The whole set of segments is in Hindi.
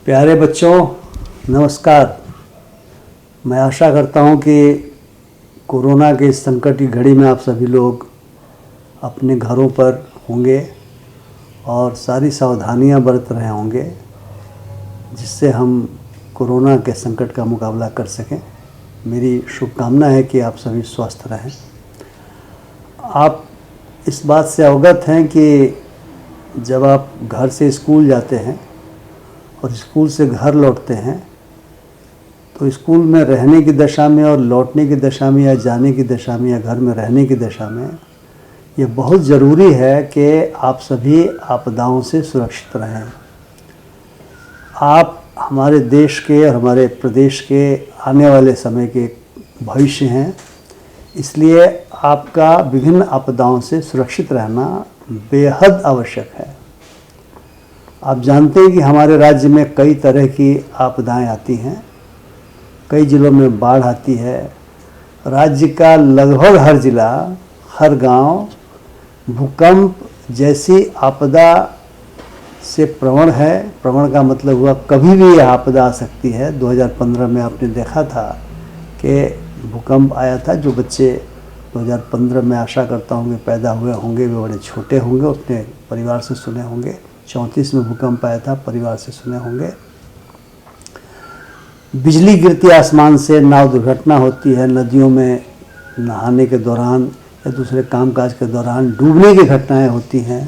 प्यारे बच्चों, नमस्कार। मैं आशा करता हूँ कि कोरोना के इस संकट की घड़ी में आप सभी लोग अपने घरों पर होंगे और सारी सावधानियाँ बरत रहे होंगे, जिससे हम कोरोना के संकट का मुकाबला कर सकें। मेरी शुभकामना है कि आप सभी स्वस्थ रहें। आप इस बात से अवगत हैं कि जब आप घर से स्कूल जाते हैं और स्कूल से घर लौटते हैं तो स्कूल में रहने की दशा में और लौटने की दशा में या जाने की दशा में या घर में रहने की दशा में ये बहुत ज़रूरी है कि आप सभी आपदाओं से सुरक्षित रहें। आप हमारे देश के और हमारे प्रदेश के आने वाले समय के भविष्य हैं, इसलिए आपका विभिन्न आपदाओं से सुरक्षित रहना बेहद आवश्यक है। आप जानते हैं कि हमारे राज्य में कई तरह की आपदाएं आती हैं। कई जिलों में बाढ़ आती है। राज्य का लगभग हर जिला, हर गांव भूकंप जैसी आपदा से प्रवण है। प्रवण का मतलब हुआ कभी भी यह आपदा आ सकती है। 2015 में आपने देखा था कि भूकंप आया था। जो बच्चे 2015 में आशा करता हूँ कि पैदा हुए होंगे, वे बड़े छोटे होंगे, अपने परिवार से सुने होंगे। 34 में भूकंप आया था, परिवार से सुने होंगे। बिजली गिरती आसमान से, नाव दुर्घटना होती है, नदियों में नहाने के दौरान या दूसरे कामकाज के दौरान डूबने की घटनाएं होती हैं।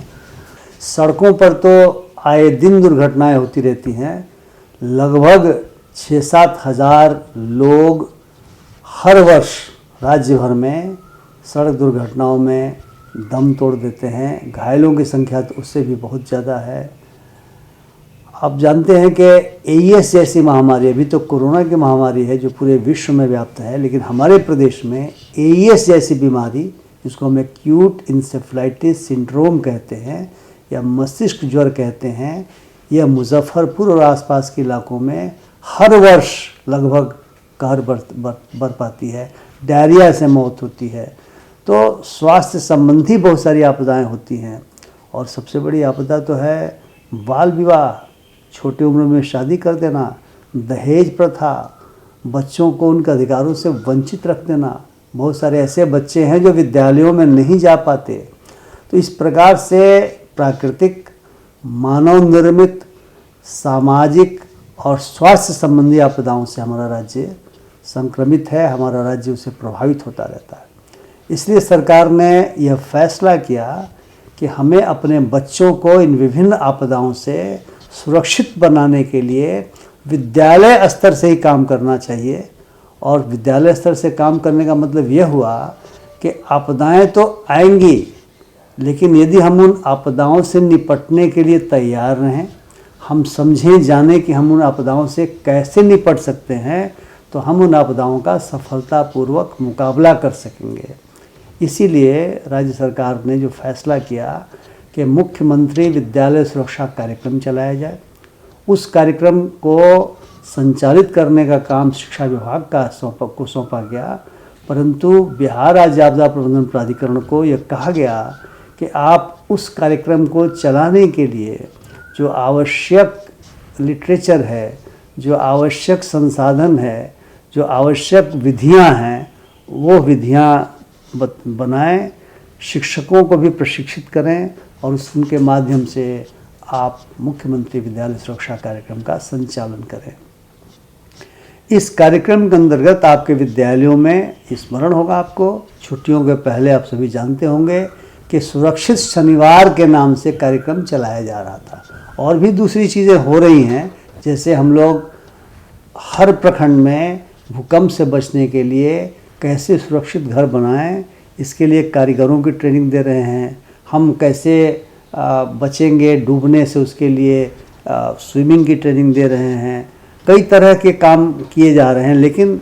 सड़कों पर तो आए दिन दुर्घटनाएं होती रहती हैं। लगभग 6-7 हज़ार लोग हर वर्ष राज्य भर में सड़क दुर्घटनाओं में दम तोड़ देते हैं। घायलों की संख्या तो उससे भी बहुत ज़्यादा है। आप जानते हैं कि एईएस जैसी महामारी, अभी तो कोरोना की महामारी है जो पूरे विश्व में व्याप्त है, लेकिन हमारे प्रदेश में एईएस जैसी बीमारी, जिसको हम एक्यूट इंसेफ्लाइटिस सिंड्रोम कहते हैं या मस्तिष्क ज्वर कहते हैं, यह मुजफ्फरपुर और आसपास के इलाकों में हर वर्ष लगभग कहर बरपाती है। डायरिया से मौत होती है। तो स्वास्थ्य संबंधी बहुत सारी आपदाएं होती हैं। और सबसे बड़ी आपदा तो है बाल विवाह, छोटी उम्र में शादी कर देना, दहेज प्रथा, बच्चों को उनके अधिकारों से वंचित रख देना। बहुत सारे ऐसे बच्चे हैं जो विद्यालयों में नहीं जा पाते। तो इस प्रकार से प्राकृतिक, मानव निर्मित, सामाजिक और स्वास्थ्य संबंधी आपदाओं से हमारा राज्य संक्रमित है। हमारा राज्य उससे प्रभावित होता रहता है। इसलिए सरकार ने यह फैसला किया कि हमें अपने बच्चों को इन विभिन्न आपदाओं से सुरक्षित बनाने के लिए विद्यालय स्तर से ही काम करना चाहिए। और विद्यालय स्तर से काम करने का मतलब यह हुआ कि आपदाएं तो आएंगी, लेकिन यदि हम उन आपदाओं से निपटने के लिए तैयार रहें, हम समझें, जानें कि हम उन आपदाओं से कैसे निपट सकते हैं, तो हम उन आपदाओं का सफलतापूर्वक मुकाबला कर सकेंगे। इसीलिए राज्य सरकार ने जो फैसला किया कि मुख्यमंत्री विद्यालय सुरक्षा कार्यक्रम चलाया जाए। उस कार्यक्रम को संचालित करने का काम शिक्षा विभाग का सौंपा गया, परंतु बिहार राज्य आपदा प्रबंधन प्राधिकरण को यह कहा गया कि आप उस कार्यक्रम को चलाने के लिए जो आवश्यक लिटरेचर है, जो आवश्यक संसाधन है, जो आवश्यक विधियां हैं, वो विधियां बनाएं, शिक्षकों को भी प्रशिक्षित करें और उनके माध्यम से आप मुख्यमंत्री विद्यालय सुरक्षा कार्यक्रम का संचालन करें। इस कार्यक्रम के अंतर्गत आपके विद्यालयों में स्मरण होगा आपको, छुट्टियों के पहले आप सभी जानते होंगे कि सुरक्षित शनिवार के नाम से कार्यक्रम चलाया जा रहा था। और भी दूसरी चीज़ें हो रही हैं, जैसे हम लोग हर प्रखंड में भूकंप से बचने के लिए कैसे सुरक्षित घर बनाएं, इसके लिए कारीगरों की ट्रेनिंग दे रहे हैं। हम कैसे बचेंगे डूबने से, उसके लिए स्विमिंग की ट्रेनिंग दे रहे हैं। कई तरह के काम किए जा रहे हैं। लेकिन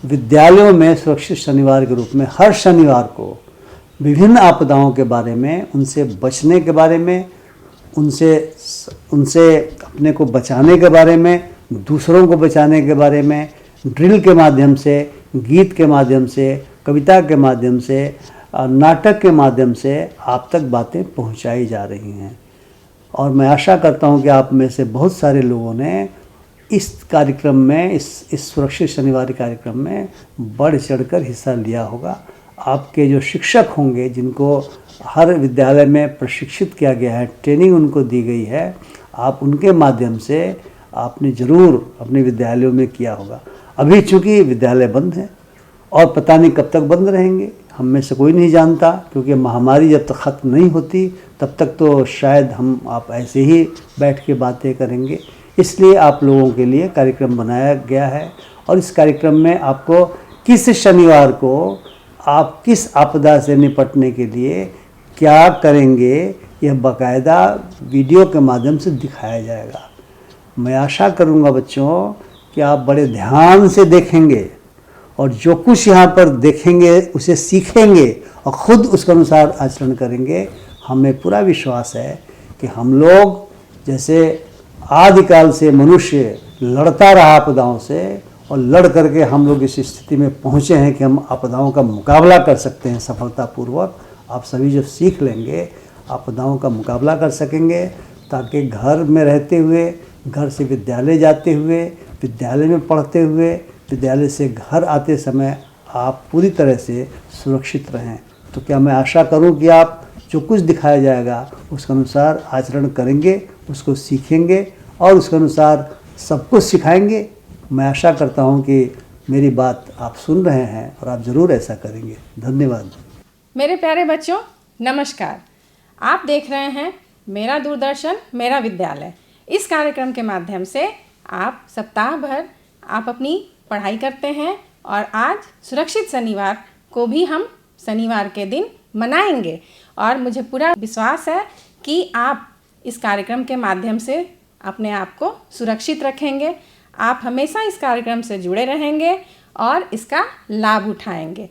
विद्यालयों में सुरक्षित शनिवार के रूप में हर शनिवार को विभिन्न आपदाओं के बारे में, उनसे बचने के बारे में, उनसे अपने को बचाने के बारे में, दूसरों को बचाने के बारे में ड्रिल के माध्यम से, गीत के माध्यम से, कविता के माध्यम से, नाटक के माध्यम से आप तक बातें पहुंचाई जा रही हैं। और मैं आशा करता हूं कि आप में से बहुत सारे लोगों ने इस कार्यक्रम में, इस सुरक्षित शनिवार कार्यक्रम में बढ़ चढ़कर हिस्सा लिया होगा। आपके जो शिक्षक होंगे, जिनको हर विद्यालय में प्रशिक्षित किया गया है, ट्रेनिंग उनको दी गई है, आप उनके माध्यम से आपने ज़रूर अपने विद्यालयों में किया होगा। अभी चूँकि विद्यालय बंद है और पता नहीं कब तक बंद रहेंगे, हम में से कोई नहीं जानता, क्योंकि महामारी जब तक ख़त्म नहीं होती तब तक तो शायद आप ऐसे ही बैठ के बातें करेंगे। इसलिए आप लोगों के लिए कार्यक्रम बनाया गया है और इस कार्यक्रम में आपको किस शनिवार को आप किस आपदा से निपटने के लिए क्या करेंगे, यह बाकायदा वीडियो के माध्यम से दिखाया जाएगा। मैं आशा करूंगा बच्चों कि आप बड़े ध्यान से देखेंगे और जो कुछ यहाँ पर देखेंगे उसे सीखेंगे और ख़ुद उसके अनुसार आचरण करेंगे। हमें पूरा विश्वास है कि हम लोग जैसे आदिकाल से मनुष्य लड़ता रहा आपदाओं से और लड़ करके हम लोग इस स्थिति में पहुँचे हैं कि हम आपदाओं का मुकाबला कर सकते हैं सफलतापूर्वक। आप सभी जब सीख लेंगे आपदाओं का मुकाबला कर सकेंगे, ताकि घर में रहते हुए, घर से विद्यालय जाते हुए, विद्यालय में पढ़ते हुए, विद्यालय से घर आते समय आप पूरी तरह से सुरक्षित रहें। तो क्या मैं आशा करूं कि आप जो कुछ दिखाया जाएगा उसके अनुसार आचरण करेंगे, उसको सीखेंगे और उसके अनुसार सब कुछ सिखाएंगे। मैं आशा करता हूं कि मेरी बात आप सुन रहे हैं और आप ज़रूर ऐसा करेंगे। धन्यवाद। मेरे प्यारे बच्चों, नमस्कार। आप देख रहे हैं मेरा दूरदर्शन मेरा विद्यालय। इस कार्यक्रम के माध्यम से आप सप्ताह भर आप अपनी पढ़ाई करते हैं और आज सुरक्षित शनिवार को भी हम शनिवार के दिन मनाएंगे और मुझे पूरा विश्वास है कि आप इस कार्यक्रम के माध्यम से अपने आप को सुरक्षित रखेंगे। आप हमेशा इस कार्यक्रम से जुड़े रहेंगे और इसका लाभ उठाएंगे।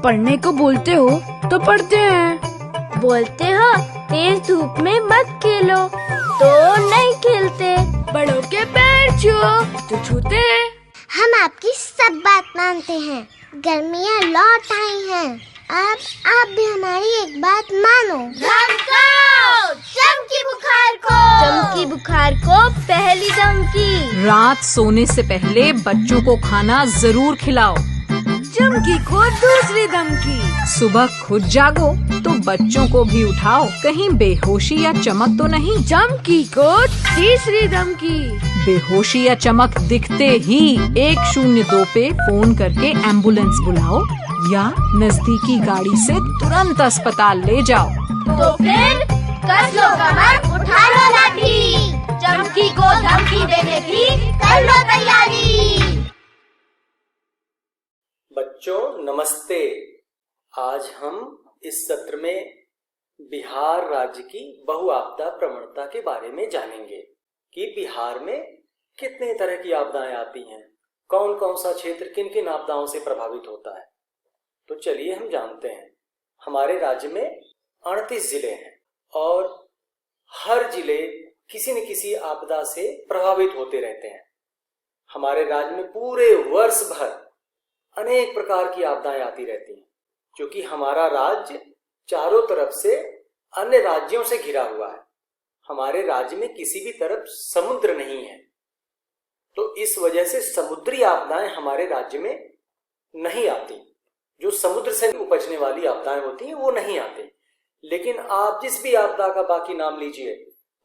पढ़ने को बोलते हो तो पढ़ते हैं, बोलते हो तेज धूप में मत खेलो तो नहीं खेलते, बड़ों के पैर छुओ तो छूते हैं। हम आपकी सब बात मानते हैं। गर्मियाँ लौट आई हैं, अब आप भी हमारी एक बात मानो। धमकाओ चमकी बुखार को, चमकी बुखार को पहली धमकी। रात सोने से पहले बच्चों को खाना जरूर खिलाओ। चमकी को दूसरी धमकी। सुबह खुद जागो तो बच्चों को भी उठाओ, कहीं बेहोशी या चमक तो नहीं। चमकी को तीसरी धमकी। बेहोशी या चमक दिखते ही 102 पे फोन करके एम्बुलेंस बुलाओ या नजदीकी गाड़ी से तुरंत अस्पताल ले जाओ। तो फिर कस लो कमर, उठा लो लाठी, चमकी को धमकी देने की कर लो तैयारी। बच्चों नमस्ते। आज हम इस सत्र में बिहार राज्य की बहु आपदा प्रवणता के बारे में जानेंगे कि बिहार में कितने तरह की आपदाएं आती हैं, कौन कौन सा क्षेत्र किन किन आपदाओं से प्रभावित होता है। तो चलिए हम जानते हैं। हमारे राज्य में 38 जिले हैं और हर जिले किसी न किसी आपदा से प्रभावित होते रहते हैं। हमारे राज्य में पूरे वर्ष भर अनेक प्रकार की आपदाएं आती रहती हैं, क्योंकि हमारा राज्य चारों तरफ से अन्य राज्यों से घिरा हुआ है। हमारे राज्य में किसी भी तरफ समुद्र नहीं है, तो इस वजह से समुद्री आपदाएं हमारे राज्य में नहीं आती। जो समुद्र से उपजने वाली आपदाएं होती हैं वो नहीं आती। लेकिन आप जिस भी आपदा का बाकी नाम लीजिए,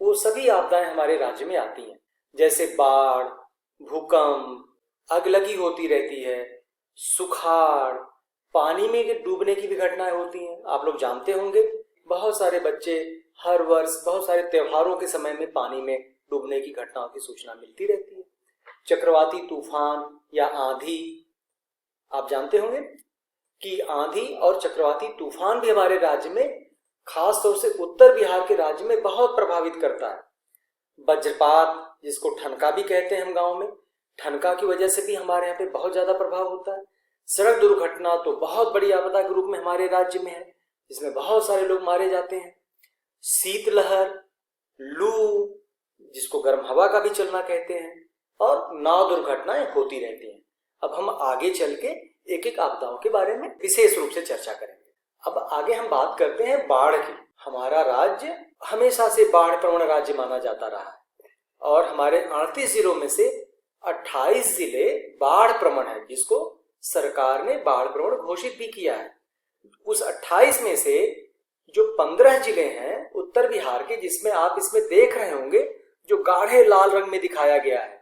वो सभी आपदाएं हमारे राज्य में आती हैं। जैसे बाढ़, भूकंप, अगलगी होती रहती है, सुखाड़, पानी में डूबने की भी घटनाएं होती हैं। आप लोग जानते होंगे, बहुत सारे बच्चे हर वर्ष बहुत सारे त्योहारों के समय में पानी में डूबने की घटनाओं की सूचना मिलती रहती है। चक्रवाती तूफान या आंधी, आप जानते होंगे कि आंधी और चक्रवाती तूफान भी हमारे राज्य में, खास तौर से उत्तर बिहार के राज्य में बहुत प्रभावित करता है। वज्रपात, जिसको ठनका भी कहते हैं हम गांव में, ठनका की वजह से भी हमारे यहाँ पे बहुत ज्यादा प्रभाव होता है। सड़क दुर्घटना तो बहुत बड़ी आपदा के रूप में हमारे राज्य में है, जिसमें बहुत सारे लोग मारे जाते हैं। शीतलहर, लू, जिसको गर्म हवा का भी चलना कहते हैं, और नाव दुर्घटनाएं होती रहती हैं। अब हम आगे चल के एक एक आपदाओं के बारे में विशेष रूप से चर्चा करेंगे। अब आगे हम बात करते हैं बाढ़ की। हमारा राज्य हमेशा से बाढ़ प्रवण राज्य माना जाता रहा है। और हमारे 38 जिलों में से 28 जिले बाढ़ प्रवण है, जिसको सरकार ने बाढ़ प्रवण घोषित भी किया है। उस 28 में से जो 15 जिले हैं उत्तर बिहार के, जिसमें आप इसमें देख रहे होंगे जो गाढ़े लाल रंग में दिखाया गया है,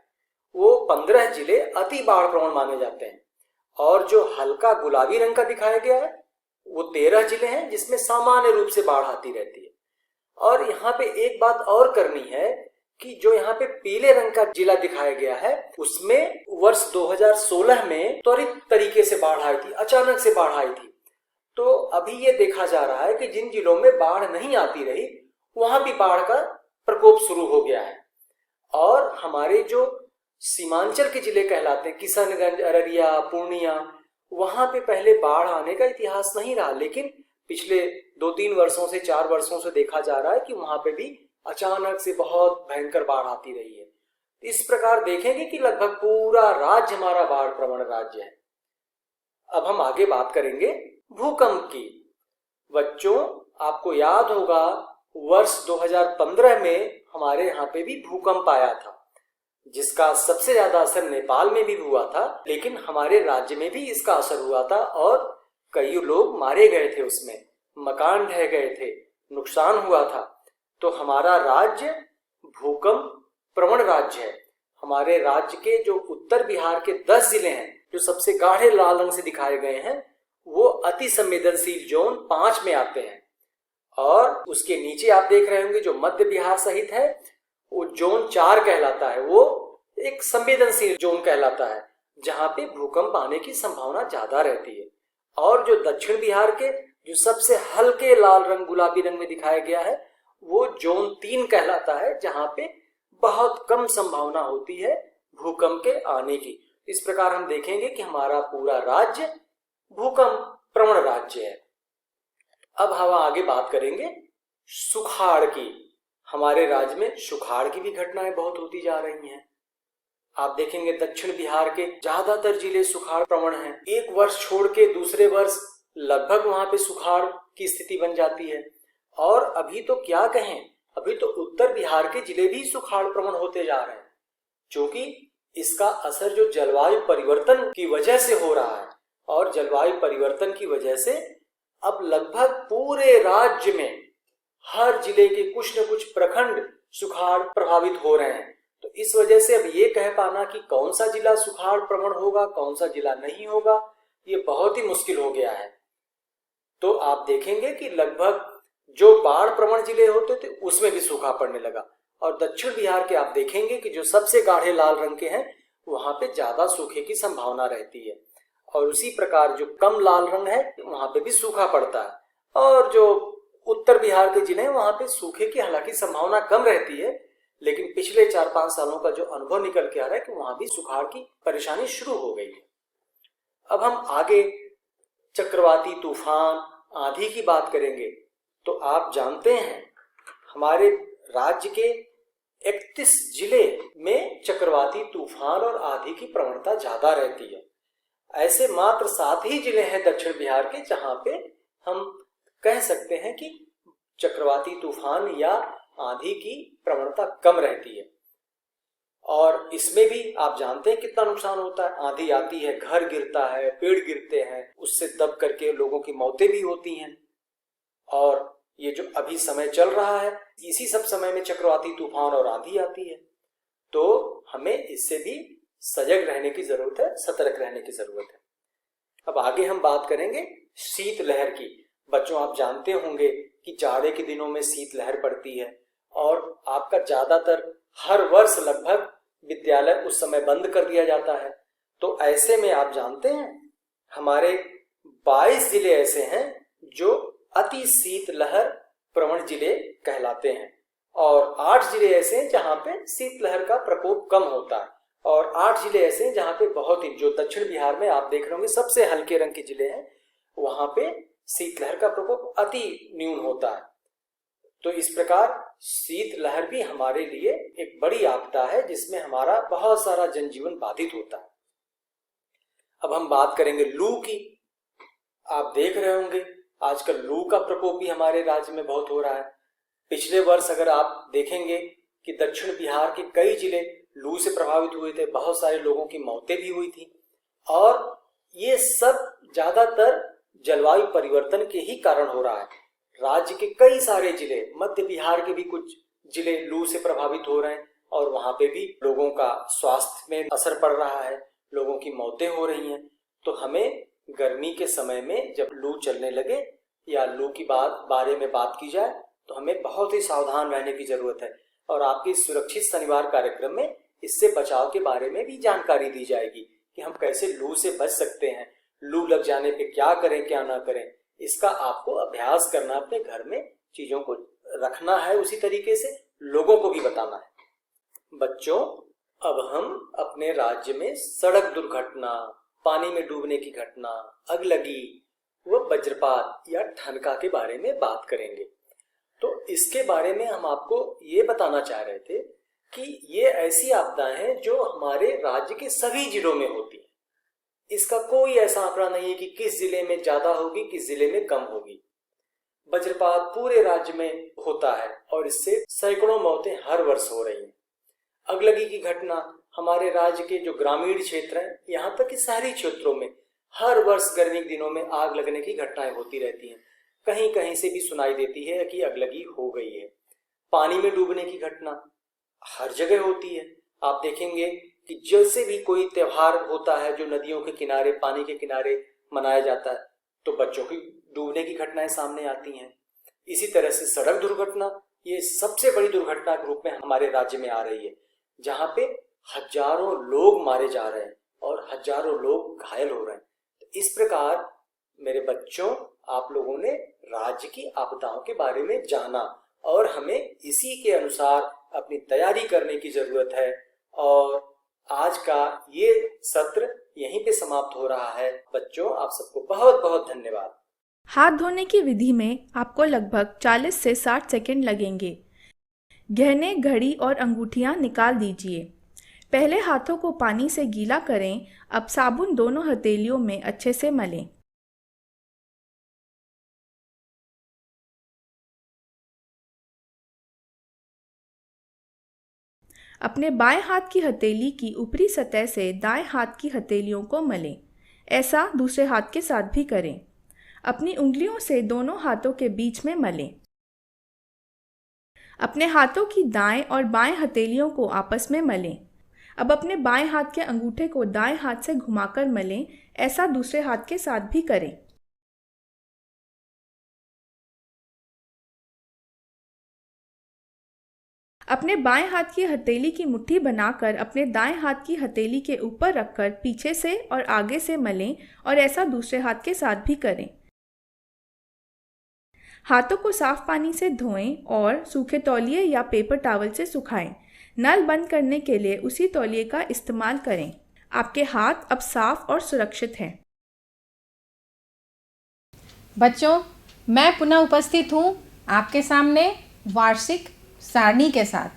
वो 15 जिले अति बाढ़ प्रवण माने जाते हैं। और जो हल्का गुलाबी रंग का दिखाया गया है वो 13 जिले हैं जिसमें सामान्य रूप से बाढ़ आती रहती है। और यहाँ पे एक बात और करनी है कि जो यहाँ पे पीले रंग का जिला दिखाया गया है उसमें वर्ष 2016 में त्वरित तरीके से बाढ़ आई थी, अचानक से बाढ़ आई थी। तो अभी ये देखा जा रहा है कि जिन जिलों में बाढ़ नहीं आती रही वहां भी बाढ़ का प्रकोप शुरू हो गया है। और हमारे जो सीमांचल के जिले कहलाते हैं, किशनगंज, अररिया, पूर्णिया, वहां पे पहले बाढ़ आने का इतिहास नहीं रहा, लेकिन पिछले 2-3 वर्षों से 4 वर्षों से देखा जा रहा है कि वहां पे भी अचानक से बहुत भयंकर बाढ़ आती रही है। इस प्रकार देखेंगे कि लगभग पूरा राज्य हमारा बाढ़ प्रवण राज्य है। अब हम आगे बात करेंगे भूकंप की। बच्चों, आपको याद होगा वर्ष 2015 में हमारे यहाँ पे भी भूकंप आया था, जिसका सबसे ज्यादा असर नेपाल में भी हुआ था, लेकिन हमारे राज्य में भी इसका असर हुआ था और कई लोग मारे गए थे, उसमें मकान ढह गए थे, नुकसान हुआ था। तो हमारा राज्य भूकंप प्रवण राज्य है। हमारे राज्य के जो उत्तर बिहार के 10 जिले हैं जो सबसे गाढ़े लाल रंग से दिखाए गए हैं वो अति संवेदनशील जोन 5 में आते हैं। और उसके नीचे आप देख रहे होंगे जो मध्य बिहार सहित है वो जोन 4 कहलाता है, वो एक संवेदनशील जोन कहलाता है जहां पे भूकंप आने की संभावना ज्यादा रहती है। और जो दक्षिण बिहार के जो सबसे हल्के लाल रंग गुलाबी रंग में दिखाया गया है वो जोन 3 कहलाता है, जहां पे बहुत कम संभावना होती है भूकंप के आने की। इस प्रकार हम देखेंगे कि हमारा पूरा राज्य भूकंप प्रवण राज्य है। अब हम आगे बात करेंगे सुखाड़ की। हमारे राज्य में सुखाड़ की भी घटनाएं बहुत होती जा रही हैं। आप देखेंगे दक्षिण बिहार के ज्यादातर जिले सुखाड़ प्रवण हैं। एक वर्ष छोड़ के दूसरे वर्ष लगभग वहां पे सुखाड़ की स्थिति बन जाती है। और अभी तो क्या कहें, अभी तो उत्तर बिहार के जिले भी सुखाड़ प्रवण होते जा रहे हैं, क्योंकि इसका असर जो जलवायु परिवर्तन की वजह से हो रहा है। और जलवायु परिवर्तन की वजह से अब लगभग पूरे राज्य में हर जिले के कुछ न कुछ प्रखंड सुखाड़ प्रभावित हो रहे हैं। तो इस वजह से अब ये कह पाना कि कौन सा जिला सुखाड़ प्रवण होगा, कौन सा जिला नहीं होगा, ये बहुत ही मुश्किल हो गया है। तो आप देखेंगे कि लगभग जो बाढ़ प्रवण जिले होते थे उसमें भी सूखा पड़ने लगा। और दक्षिण बिहार के आप देखेंगे कि जो सबसे गाढ़े लाल रंग के हैं वहां पे ज्यादा सूखे की संभावना रहती है। और उसी प्रकार जो कम लाल रंग है वहां पे भी सूखा पड़ता है। और जो उत्तर बिहार के जिले हैं वहां पे सूखे की हालांकि संभावना कम रहती है, लेकिन पिछले 4-5 सालों का जो अनुभव निकल के आ रहा है कि वहां भी सुखाड़ की परेशानी शुरू हो गई है। अब हम आगे चक्रवाती तूफान आंधी की बात करेंगे। तो आप जानते हैं हमारे राज्य के 31 जिले में चक्रवाती तूफान और आंधी की प्रवणता ज्यादा रहती है। ऐसे मात्र 7 ही जिले हैं दक्षिण बिहार के जहां पे हम कह सकते हैं कि चक्रवाती तूफान या आंधी की प्रवणता कम रहती है। और इसमें भी आप जानते हैं कितना नुकसान होता है। आंधी आती है, घर गिरता है, पेड़ गिरते हैं, उससे दब करके लोगों की मौतें भी होती हैं। और ये जो अभी समय चल रहा है इसी सब समय में चक्रवाती तूफान और आंधी आती है। तो हमें इससे भी सजग रहने की जरूरत है, सतर्क रहने की जरूरत है। अब आगे हम बात करेंगे शीतलहर की। बच्चों, आप जानते होंगे कि जाड़े के दिनों में शीतलहर पड़ती है और आपका ज्यादातर हर वर्ष लगभग विद्यालय उस समय बंद कर दिया जाता है। तो ऐसे में आप जानते हैं हमारे 22 जिले ऐसे हैं जो अति शीतलहर प्रवण जिले कहलाते हैं और 8 जिले ऐसे हैं जहां पे शीतलहर का प्रकोप कम होता है और 8 जिले ऐसे हैं जहां पे बहुत ही, जो दक्षिण बिहार में आप देख रहे होंगे सबसे हल्के रंग के जिले हैं, वहां पे शीतलहर का प्रकोप अति न्यून होता है। तो इस प्रकार शीतलहर भी हमारे लिए एक बड़ी आपदा है जिसमें हमारा बहुत सारा जनजीवन बाधित होता है। अब हम बात करेंगे लू की। आप देख रहे होंगे आजकल लू का प्रकोप भी हमारे राज्य में बहुत हो रहा है। पिछले वर्ष अगर आप देखेंगे कि दक्षिण बिहार के कई जिले लू से प्रभावित हुए थे, बहुत सारे लोगों की मौतें भी हुई थी। और ये सब ज्यादातर जलवायु परिवर्तन के ही कारण हो रहा है। राज्य के कई सारे जिले, मध्य बिहार के भी कुछ जिले लू से प्रभावित हो रहे हैं और वहां पे भी लोगों का स्वास्थ्य में असर पड़ रहा है, लोगों की मौतें हो रही हैं। तो हमें गर्मी के समय में जब लू चलने लगे या लू की बारे में बात की जाए तो हमें बहुत ही सावधान रहने की जरूरत है। और आपके सुरक्षित शनिवार कार्यक्रम में इससे बचाव के बारे में भी जानकारी दी जाएगी कि हम कैसे लू से बच सकते हैं, लू लग जाने पे क्या करें क्या ना करें। इसका आपको अभ्यास करना, अपने घर में चीजों को रखना है, उसी तरीके से लोगों को भी बताना है। बच्चों, अब हम अपने राज्य में सड़क दुर्घटना, पानी में डूबने की घटना, अगलगी व वज्रपात या ठनका के बारे में बात करेंगे। तो इसके बारे में हम आपको ये बताना चाह रहे थे कि ये ऐसी आपदाएं हैं जो हमारे राज्य के सभी जिलों में होती हैं। इसका कोई ऐसा आंकड़ा नहीं है कि किस जिले में ज्यादा होगी, किस जिले में कम होगी। वज्रपात पूरे राज्य में होता है और इससे सैकड़ों मौतें हर वर्ष हो रही हैं। अगलगी की घटना हमारे राज्य के जो ग्रामीण क्षेत्र हैं, यहाँ तक कि शहरी क्षेत्रों में हर वर्ष गर्मी के दिनों में आग लगने की घटनाएं होती रहती हैं। कहीं कहीं से भी सुनाई देती है कि अगलगी हो गई है। पानी में डूबने की घटना हर जगह होती है। आप देखेंगे कि जैसे भी कोई त्योहार होता है जो नदियों के किनारे, पानी के किनारे मनाया जाता है, तो बच्चों की डूबने की घटनाएं सामने आती हैं। इसी तरह से सड़क दुर्घटना, ये सबसे बड़ी दुर्घटना के रूप में हमारे राज्य में आ रही है, जहां पे हजारों लोग मारे जा रहे हैं और हजारों लोग घायल हो रहे हैं। तो इस प्रकार मेरे बच्चों, आप लोगों ने राज्य की आपदाओं के बारे में जाना और हमें इसी के अनुसार अपनी तैयारी करने की जरूरत है। और आज का ये सत्र यहीं पे समाप्त हो रहा है। बच्चों, आप सबको बहुत बहुत धन्यवाद। हाथ धोने की विधि में आपको लगभग 40 से 60 सेकंड लगेंगे। गहने, घड़ी और अंगूठियां निकाल दीजिए। पहले हाथों को पानी से गीला करें। अब साबुन दोनों हथेलियों में अच्छे से मलें। अपने बाएं हाथ की हथेली की ऊपरी सतह से दाएं हाथ की हथेलियों को मलें। ऐसा दूसरे हाथ के साथ भी करें। अपनी उंगलियों से दोनों हाथों के बीच में मलें। अपने हाथों की दाएं और बाएं हथेलियों को आपस में मलें। अब अपने बाएं हाथ के अंगूठे को दाएं हाथ से घुमाकर मलें। ऐसा दूसरे हाथ के साथ भी करें। अपने बाएं हाथ की हथेली की मुट्ठी बनाकर अपने दाएं हाथ की हथेली के ऊपर रखकर पीछे से और आगे से मलें और ऐसा दूसरे हाथ के साथ भी करें। हाथों को साफ पानी से धोएं और सूखे तौलिए या पेपर टॉवल से सुखाएं। नल बंद करने के लिए उसी तौलिए का इस्तेमाल करें। आपके हाथ अब साफ और सुरक्षित हैं। बच्चों, मैं पुनः उपस्थित हूँ आपके सामने वार्षिक सारणी के साथ।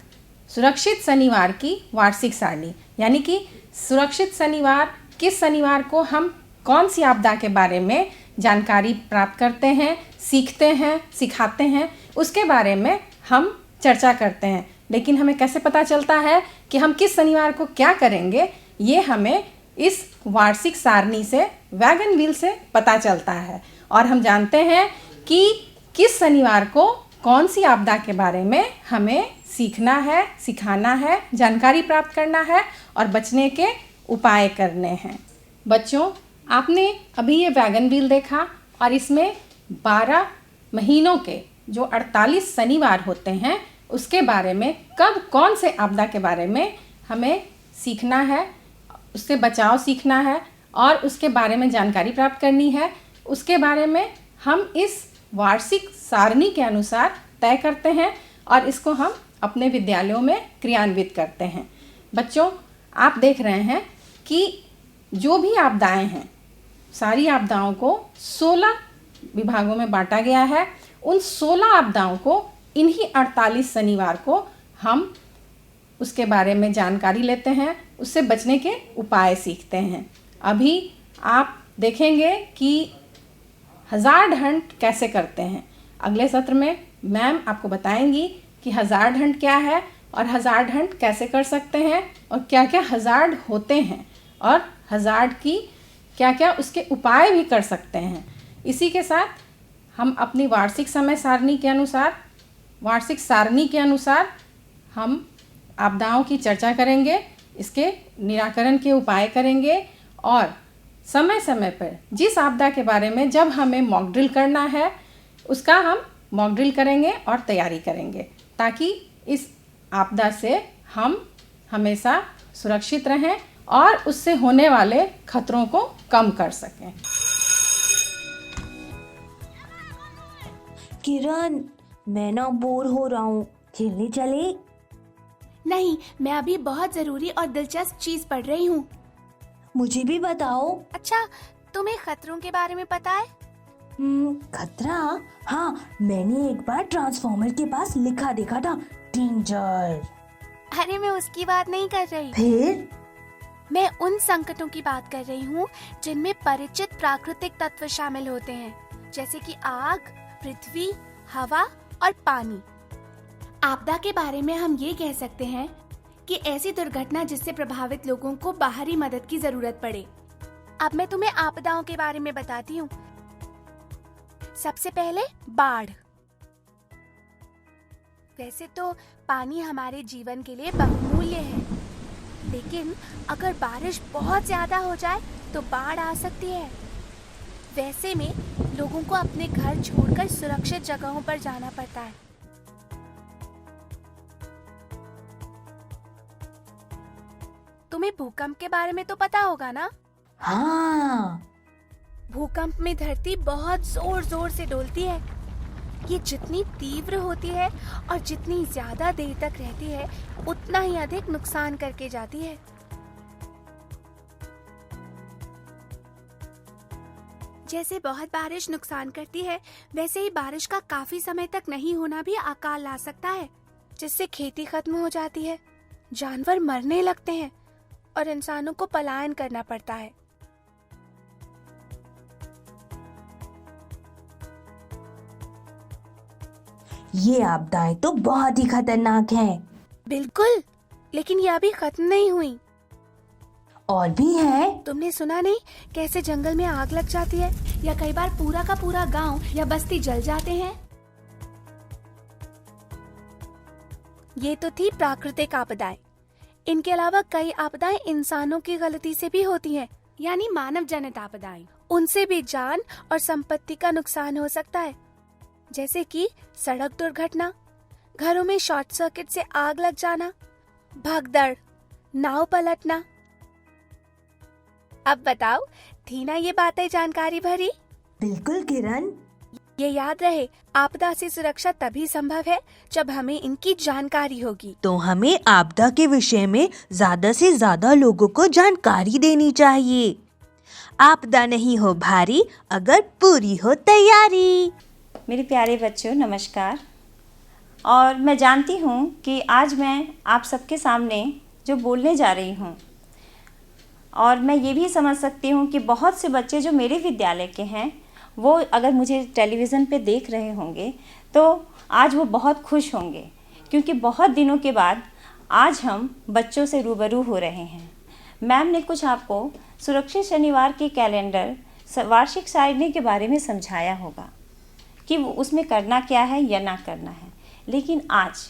सुरक्षित शनिवार की वार्षिक सारणी, यानी कि सुरक्षित शनिवार, किस शनिवार को हम कौन सी आपदा के बारे में जानकारी प्राप्त करते हैं, सीखते हैं, सिखाते हैं, उसके बारे में हम चर्चा करते हैं। लेकिन हमें कैसे पता चलता है कि हम किस शनिवार को क्या करेंगे? ये हमें इस वार्षिक सारणी से, वैगन व्हील से पता चलता है। और हम जानते हैं कि किस शनिवार को कौन सी आपदा के बारे में हमें सीखना है, सिखाना है, जानकारी प्राप्त करना है और बचने के उपाय करने हैं। बच्चों, आपने अभी ये वैगन व्हील देखा और इसमें 12 महीनों के जो 48 शनिवार होते हैं उसके बारे में, कब कौन से आपदा के बारे में हमें सीखना है, उससे बचाव सीखना है और उसके बारे में जानकारी प्राप्त करनी है, उसके बारे में हम इस वार्षिक सारणी के अनुसार तय करते हैं और इसको हम अपने विद्यालयों में क्रियान्वित करते हैं। बच्चों, आप देख रहे हैं कि जो भी आपदाएं हैं, सारी आपदाओं को 16 विभागों में बांटा गया है। उन 16 आपदाओं को इन्हीं 48 शनिवार को हम उसके बारे में जानकारी लेते हैं, उससे बचने के उपाय सीखते हैं। अभी आप देखेंगे कि 1000 ढंड कैसे करते हैं। अगले सत्र में मैम आपको बताएंगी कि 1000 ढंड क्या है और हज़ार्ड हंट कैसे कर सकते हैं और क्या क्या हज़ार्ड होते हैं और हज़ार्ड की क्या क्या उसके उपाय भी कर सकते हैं। इसी के साथ हम अपनी वार्षिक सारणी के अनुसार हम आपदाओं की चर्चा करेंगे, इसके निराकरण के उपाय करेंगे और समय समय पर जिस आपदा के बारे में जब हमें मॉक ड्रिल करना है उसका हम मॉक ड्रिल करेंगे और तैयारी करेंगे, ताकि इस आपदा से हम हमेशा सुरक्षित रहें और उससे होने वाले खतरों को कम कर सकें। किरण, मैं ना बोर हो रहा हूँ, खेलने चले? नहीं, मैं अभी बहुत जरूरी और दिलचस्प चीज पढ़ रही हूँ। मुझे भी बताओ। अच्छा, तुम्हें खतरों के बारे में पता है? खतरा? हाँ, मैंने एक बार ट्रांसफॉर्मर के पास लिखा देखा था, डेंजर। अरे मैं उसकी बात नहीं कर रही। फिर? मैं उन संकटों की बात कर रही हूँ जिनमें परिचित प्राकृतिक तत्व शामिल होते हैं, जैसे कि आग, पृथ्वी, हवा और पानी। आपदा के बारे में हम ये कह सकते हैं कि ऐसी दुर्घटना जिससे प्रभावित लोगों को बाहरी मदद की जरूरत पड़े। अब मैं तुम्हें आपदाओं के बारे में बताती हूँ। सबसे पहले बाढ़। वैसे तो पानी हमारे जीवन के लिए बहुमूल्य है, लेकिन अगर बारिश बहुत ज्यादा हो जाए तो बाढ़ आ सकती है। वैसे में लोगों को अपने घर छोड़कर सुरक्षित जगहों पर जाना पड़ता है। तुम्हें भूकंप के बारे में तो पता होगा ना? हाँ। भूकंप में धरती बहुत जोर जोर से डोलती है। ये जितनी तीव्र होती है और जितनी ज्यादा देर तक रहती है, उतना ही अधिक नुकसान करके जाती है। जैसे बहुत बारिश नुकसान करती है, वैसे ही बारिश का काफी समय तक नहीं होना भी अकाल ला सकता है, जिससे खेती खत्म हो जाती है, जानवर मरने लगते हैं और इंसानों को पलायन करना पड़ता है। ये आपदाएं तो बहुत ही खतरनाक हैं। बिल्कुल, लेकिन ये अभी खत्म नहीं हुई। और भी है। तुमने सुना नहीं कैसे जंगल में आग लग जाती है या कई बार पूरा का पूरा गांव या बस्ती जल जाते हैं? ये तो थी प्राकृतिक आपदाएं। इनके अलावा कई आपदाएं इंसानों की गलती से भी होती हैं, यानी मानव जनित आपदाएं। उनसे भी जान और संपत्ति का नुकसान हो सकता है, जैसे कि सड़क दुर्घटना, घरों में शॉर्ट सर्किट से आग लग जाना, भगदड़, नाव पलटना। अब बताओ, थी ना ये बातें जानकारी भरी? बिल्कुल किरण। ये याद रहे, आपदा से सुरक्षा तभी संभव है जब हमें इनकी जानकारी होगी। तो हमें आपदा के विषय में ज्यादा से ज्यादा लोगों को जानकारी देनी चाहिए। आपदा नहीं हो भारी अगर पूरी हो तैयारी। मेरे प्यारे बच्चों, नमस्कार। और मैं जानती हूँ कि आज मैं आप सबके सामने जो बोलने जा रही हूँ, और मैं ये भी समझ सकती हूँ कि बहुत से बच्चे जो मेरे विद्यालय के हैं, वो अगर मुझे टेलीविज़न पे देख रहे होंगे तो आज वो बहुत खुश होंगे, क्योंकि बहुत दिनों के बाद आज हम बच्चों से रूबरू हो रहे हैं। मैम ने कुछ आपको सुरक्षित शनिवार के कैलेंडर वार्षिक सारणी के बारे में समझाया होगा कि उसमें करना क्या है या ना करना है, लेकिन आज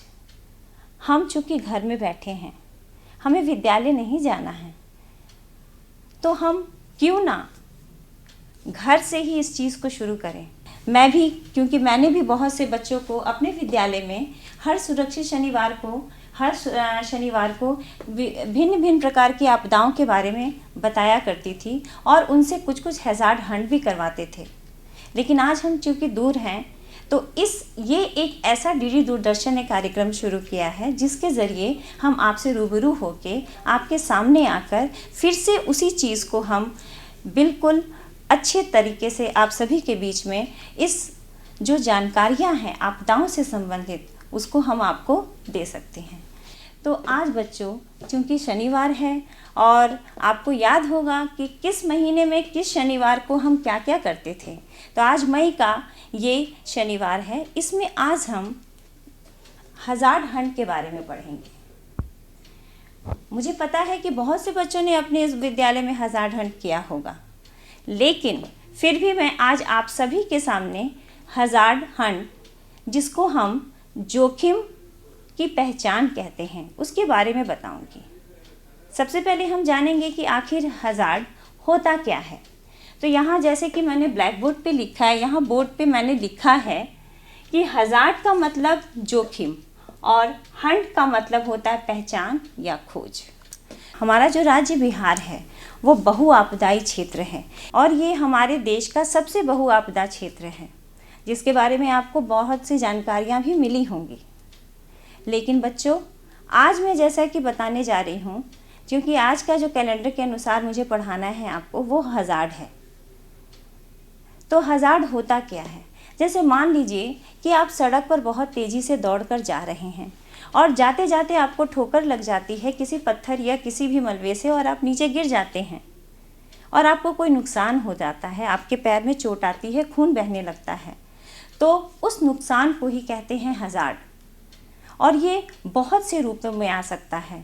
हम चूँकि घर में बैठे हैं, हमें विद्यालय नहीं जाना है, तो हम क्यों ना घर से ही इस चीज़ को शुरू करें। मैं भी, क्योंकि मैंने भी बहुत से बच्चों को अपने विद्यालय में हर सुरक्षित शनिवार को भिन्न भिन्न प्रकार की आपदाओं के बारे में बताया करती थी और उनसे कुछ कुछ हैजार्ड हंट भी करवाते थे। लेकिन आज हम चूँकि दूर हैं, तो ये एक ऐसा डीडी दूरदर्शन ने कार्यक्रम शुरू किया है जिसके ज़रिए हम आपसे रूबरू होके आपके सामने आकर फिर से उसी चीज़ को हम बिल्कुल अच्छे तरीके से आप सभी के बीच में इस जो जानकारियां हैं आपदाओं से संबंधित, उसको हम आपको दे सकते हैं। तो आज बच्चों, चूँकि शनिवार है और आपको याद होगा कि किस महीने में किस शनिवार को हम क्या क्या करते थे, तो आज मई का ये शनिवार है। इसमें आज हम हज़ार्ड हंट के बारे में पढ़ेंगे। मुझे पता है कि बहुत से बच्चों ने अपने इस विद्यालय में हज़ार्ड हंट किया होगा, लेकिन फिर भी मैं आज आप सभी के सामने हज़ार्ड हंट, जिसको हम जोखिम की पहचान कहते हैं, उसके बारे में बताऊंगी। सबसे पहले हम जानेंगे कि आखिर हज़ार्ड होता क्या है। तो यहाँ जैसे कि मैंने ब्लैक बोर्ड पे लिखा है, यहाँ बोर्ड पे मैंने लिखा है कि हज़ार्ड का मतलब जोखिम और हंट का मतलब होता है पहचान या खोज। हमारा जो राज्य बिहार है वो बहुआपदाई क्षेत्र है और ये हमारे देश का सबसे बहुआपदा क्षेत्र है, जिसके बारे में आपको बहुत सी जानकारियाँ भी मिली होंगी। लेकिन बच्चों, आज मैं जैसा कि बताने जा रही हूँ, क्योंकि आज का जो कैलेंडर के अनुसार मुझे पढ़ाना है आपको, वो हज़ार्ड है। तो हज़ार्ड होता क्या है? जैसे मान लीजिए कि आप सड़क पर बहुत तेज़ी से दौड़कर जा रहे हैं और जाते जाते आपको ठोकर लग जाती है किसी पत्थर या किसी भी मलबे से और आप नीचे गिर जाते हैं और आपको कोई नुकसान हो जाता है, आपके पैर में चोट आती है, खून बहने लगता है, तो उस नुकसान को ही कहते हैं हज़ार्ड। और ये बहुत से रूपों में आ सकता है।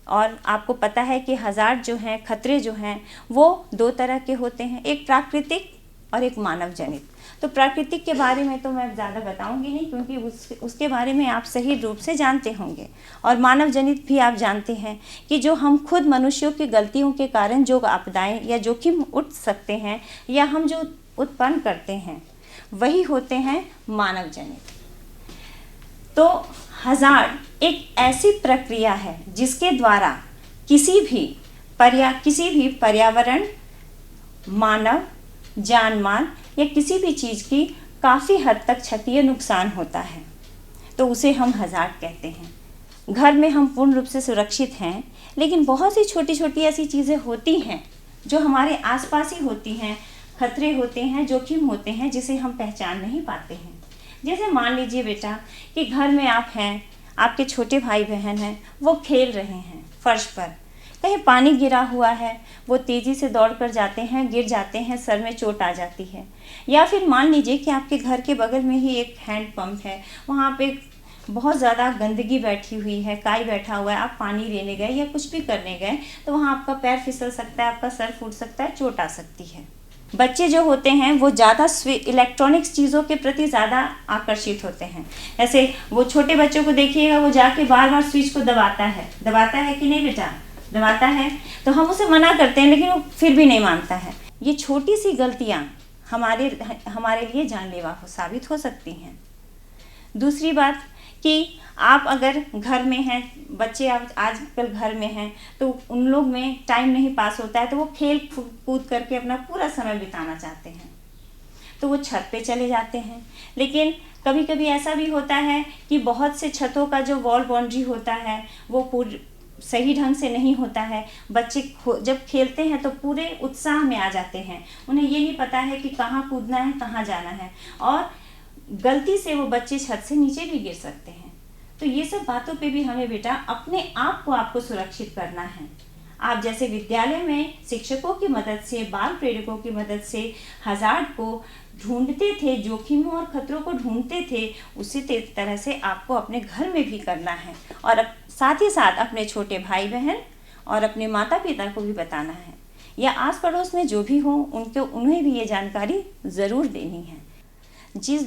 और आपको पता है कि हज़ार्ड जो हैं, खतरे जो हैं, वो दो तरह के होते हैं, एक प्राकृतिक और एक मानव जनित। तो प्राकृतिक के बारे में तो मैं ज़्यादा बताऊंगी नहीं, क्योंकि उसके बारे में आप सही रूप से जानते होंगे। और मानव जनित भी आप जानते हैं कि जो हम खुद मनुष्यों की गलतियों के कारण जो आपदाएं या जोखिम उठ सकते हैं या हम जो उत्पन्न करते हैं, वही होते हैं मानव जनित। तो हज़ार्ड एक ऐसी प्रक्रिया है जिसके द्वारा किसी भी पर्यावरण, मानव, जान माल या किसी भी चीज़ की काफ़ी हद तक क्षति या नुकसान होता है, तो उसे हम हज़ार्ड कहते हैं। घर में हम पूर्ण रूप से सुरक्षित हैं, लेकिन बहुत सी छोटी छोटी ऐसी चीज़ें होती हैं जो हमारे आसपास ही होती हैं, खतरे होते हैं, जोखिम होते हैं, जिसे हम पहचान नहीं पाते हैं। जैसे मान लीजिए बेटा कि घर में आप हैं, आपके छोटे भाई बहन हैं, वो खेल रहे हैं फर्श पर, कहीं पानी गिरा हुआ है, वो तेज़ी से दौड़कर जाते हैं, गिर जाते हैं, सर में चोट आ जाती है। या फिर मान लीजिए कि आपके घर के बगल में ही एक हैंड पंप है, वहाँ पे बहुत ज़्यादा गंदगी बैठी हुई है, काई बैठा हुआ है, आप पानी लेने गए या कुछ भी करने गए तो वहाँ आपका पैर फिसल सकता है, आपका सर फूट सकता है, चोट आ सकती है। बच्चे जो होते हैं वो ज़्यादा इलेक्ट्रॉनिक्स चीज़ों के प्रति ज़्यादा आकर्षित होते हैं। ऐसे वो छोटे बच्चों को देखिएगा, वो जाके बार बार स्विच को दबाता है कि नहीं बेटा, दबाता है, तो हम उसे मना करते हैं लेकिन वो फिर भी नहीं मानता है। ये छोटी सी गलतियाँ हमारे लिए जानलेवा साबित हो सकती हैं। दूसरी बात कि आप अगर घर में हैं, बच्चे आजकल घर में हैं, तो उन लोग में टाइम नहीं पास होता है, तो वो खेल कूद करके अपना पूरा समय बिताना चाहते हैं, तो वो छत पे चले जाते हैं। लेकिन कभी कभी ऐसा भी होता है कि बहुत से छतों का जो वॉल बाउंड्री होता है वो सही ढंग से नहीं होता है। बच्चे जब खेलते हैं तो पूरे उत्साह में आ जाते हैं, उन्हें ये नहीं पता है कि कहाँ कूदना है, कहाँ जाना है, और गलती से वो बच्चे छत से नीचे भी गिर सकते हैं। तो ये सब बातों पे भी हमें बेटा अपने आप को आपको सुरक्षित करना है। आप जैसे विद्यालय में शिक्षकों की मदद से, बाल प्रेरकों की मदद से हज़ार्ड को ढूंढते थे, जोखिमों और खतरों को ढूंढते थे, उसी तरह से आपको अपने घर में भी करना है और साथ ही साथ अपने छोटे भाई बहन और अपने माता पिता को भी बताना है, या आस पड़ोस में जो भी हो उन्हें भी ये जानकारी ज़रूर देनी है।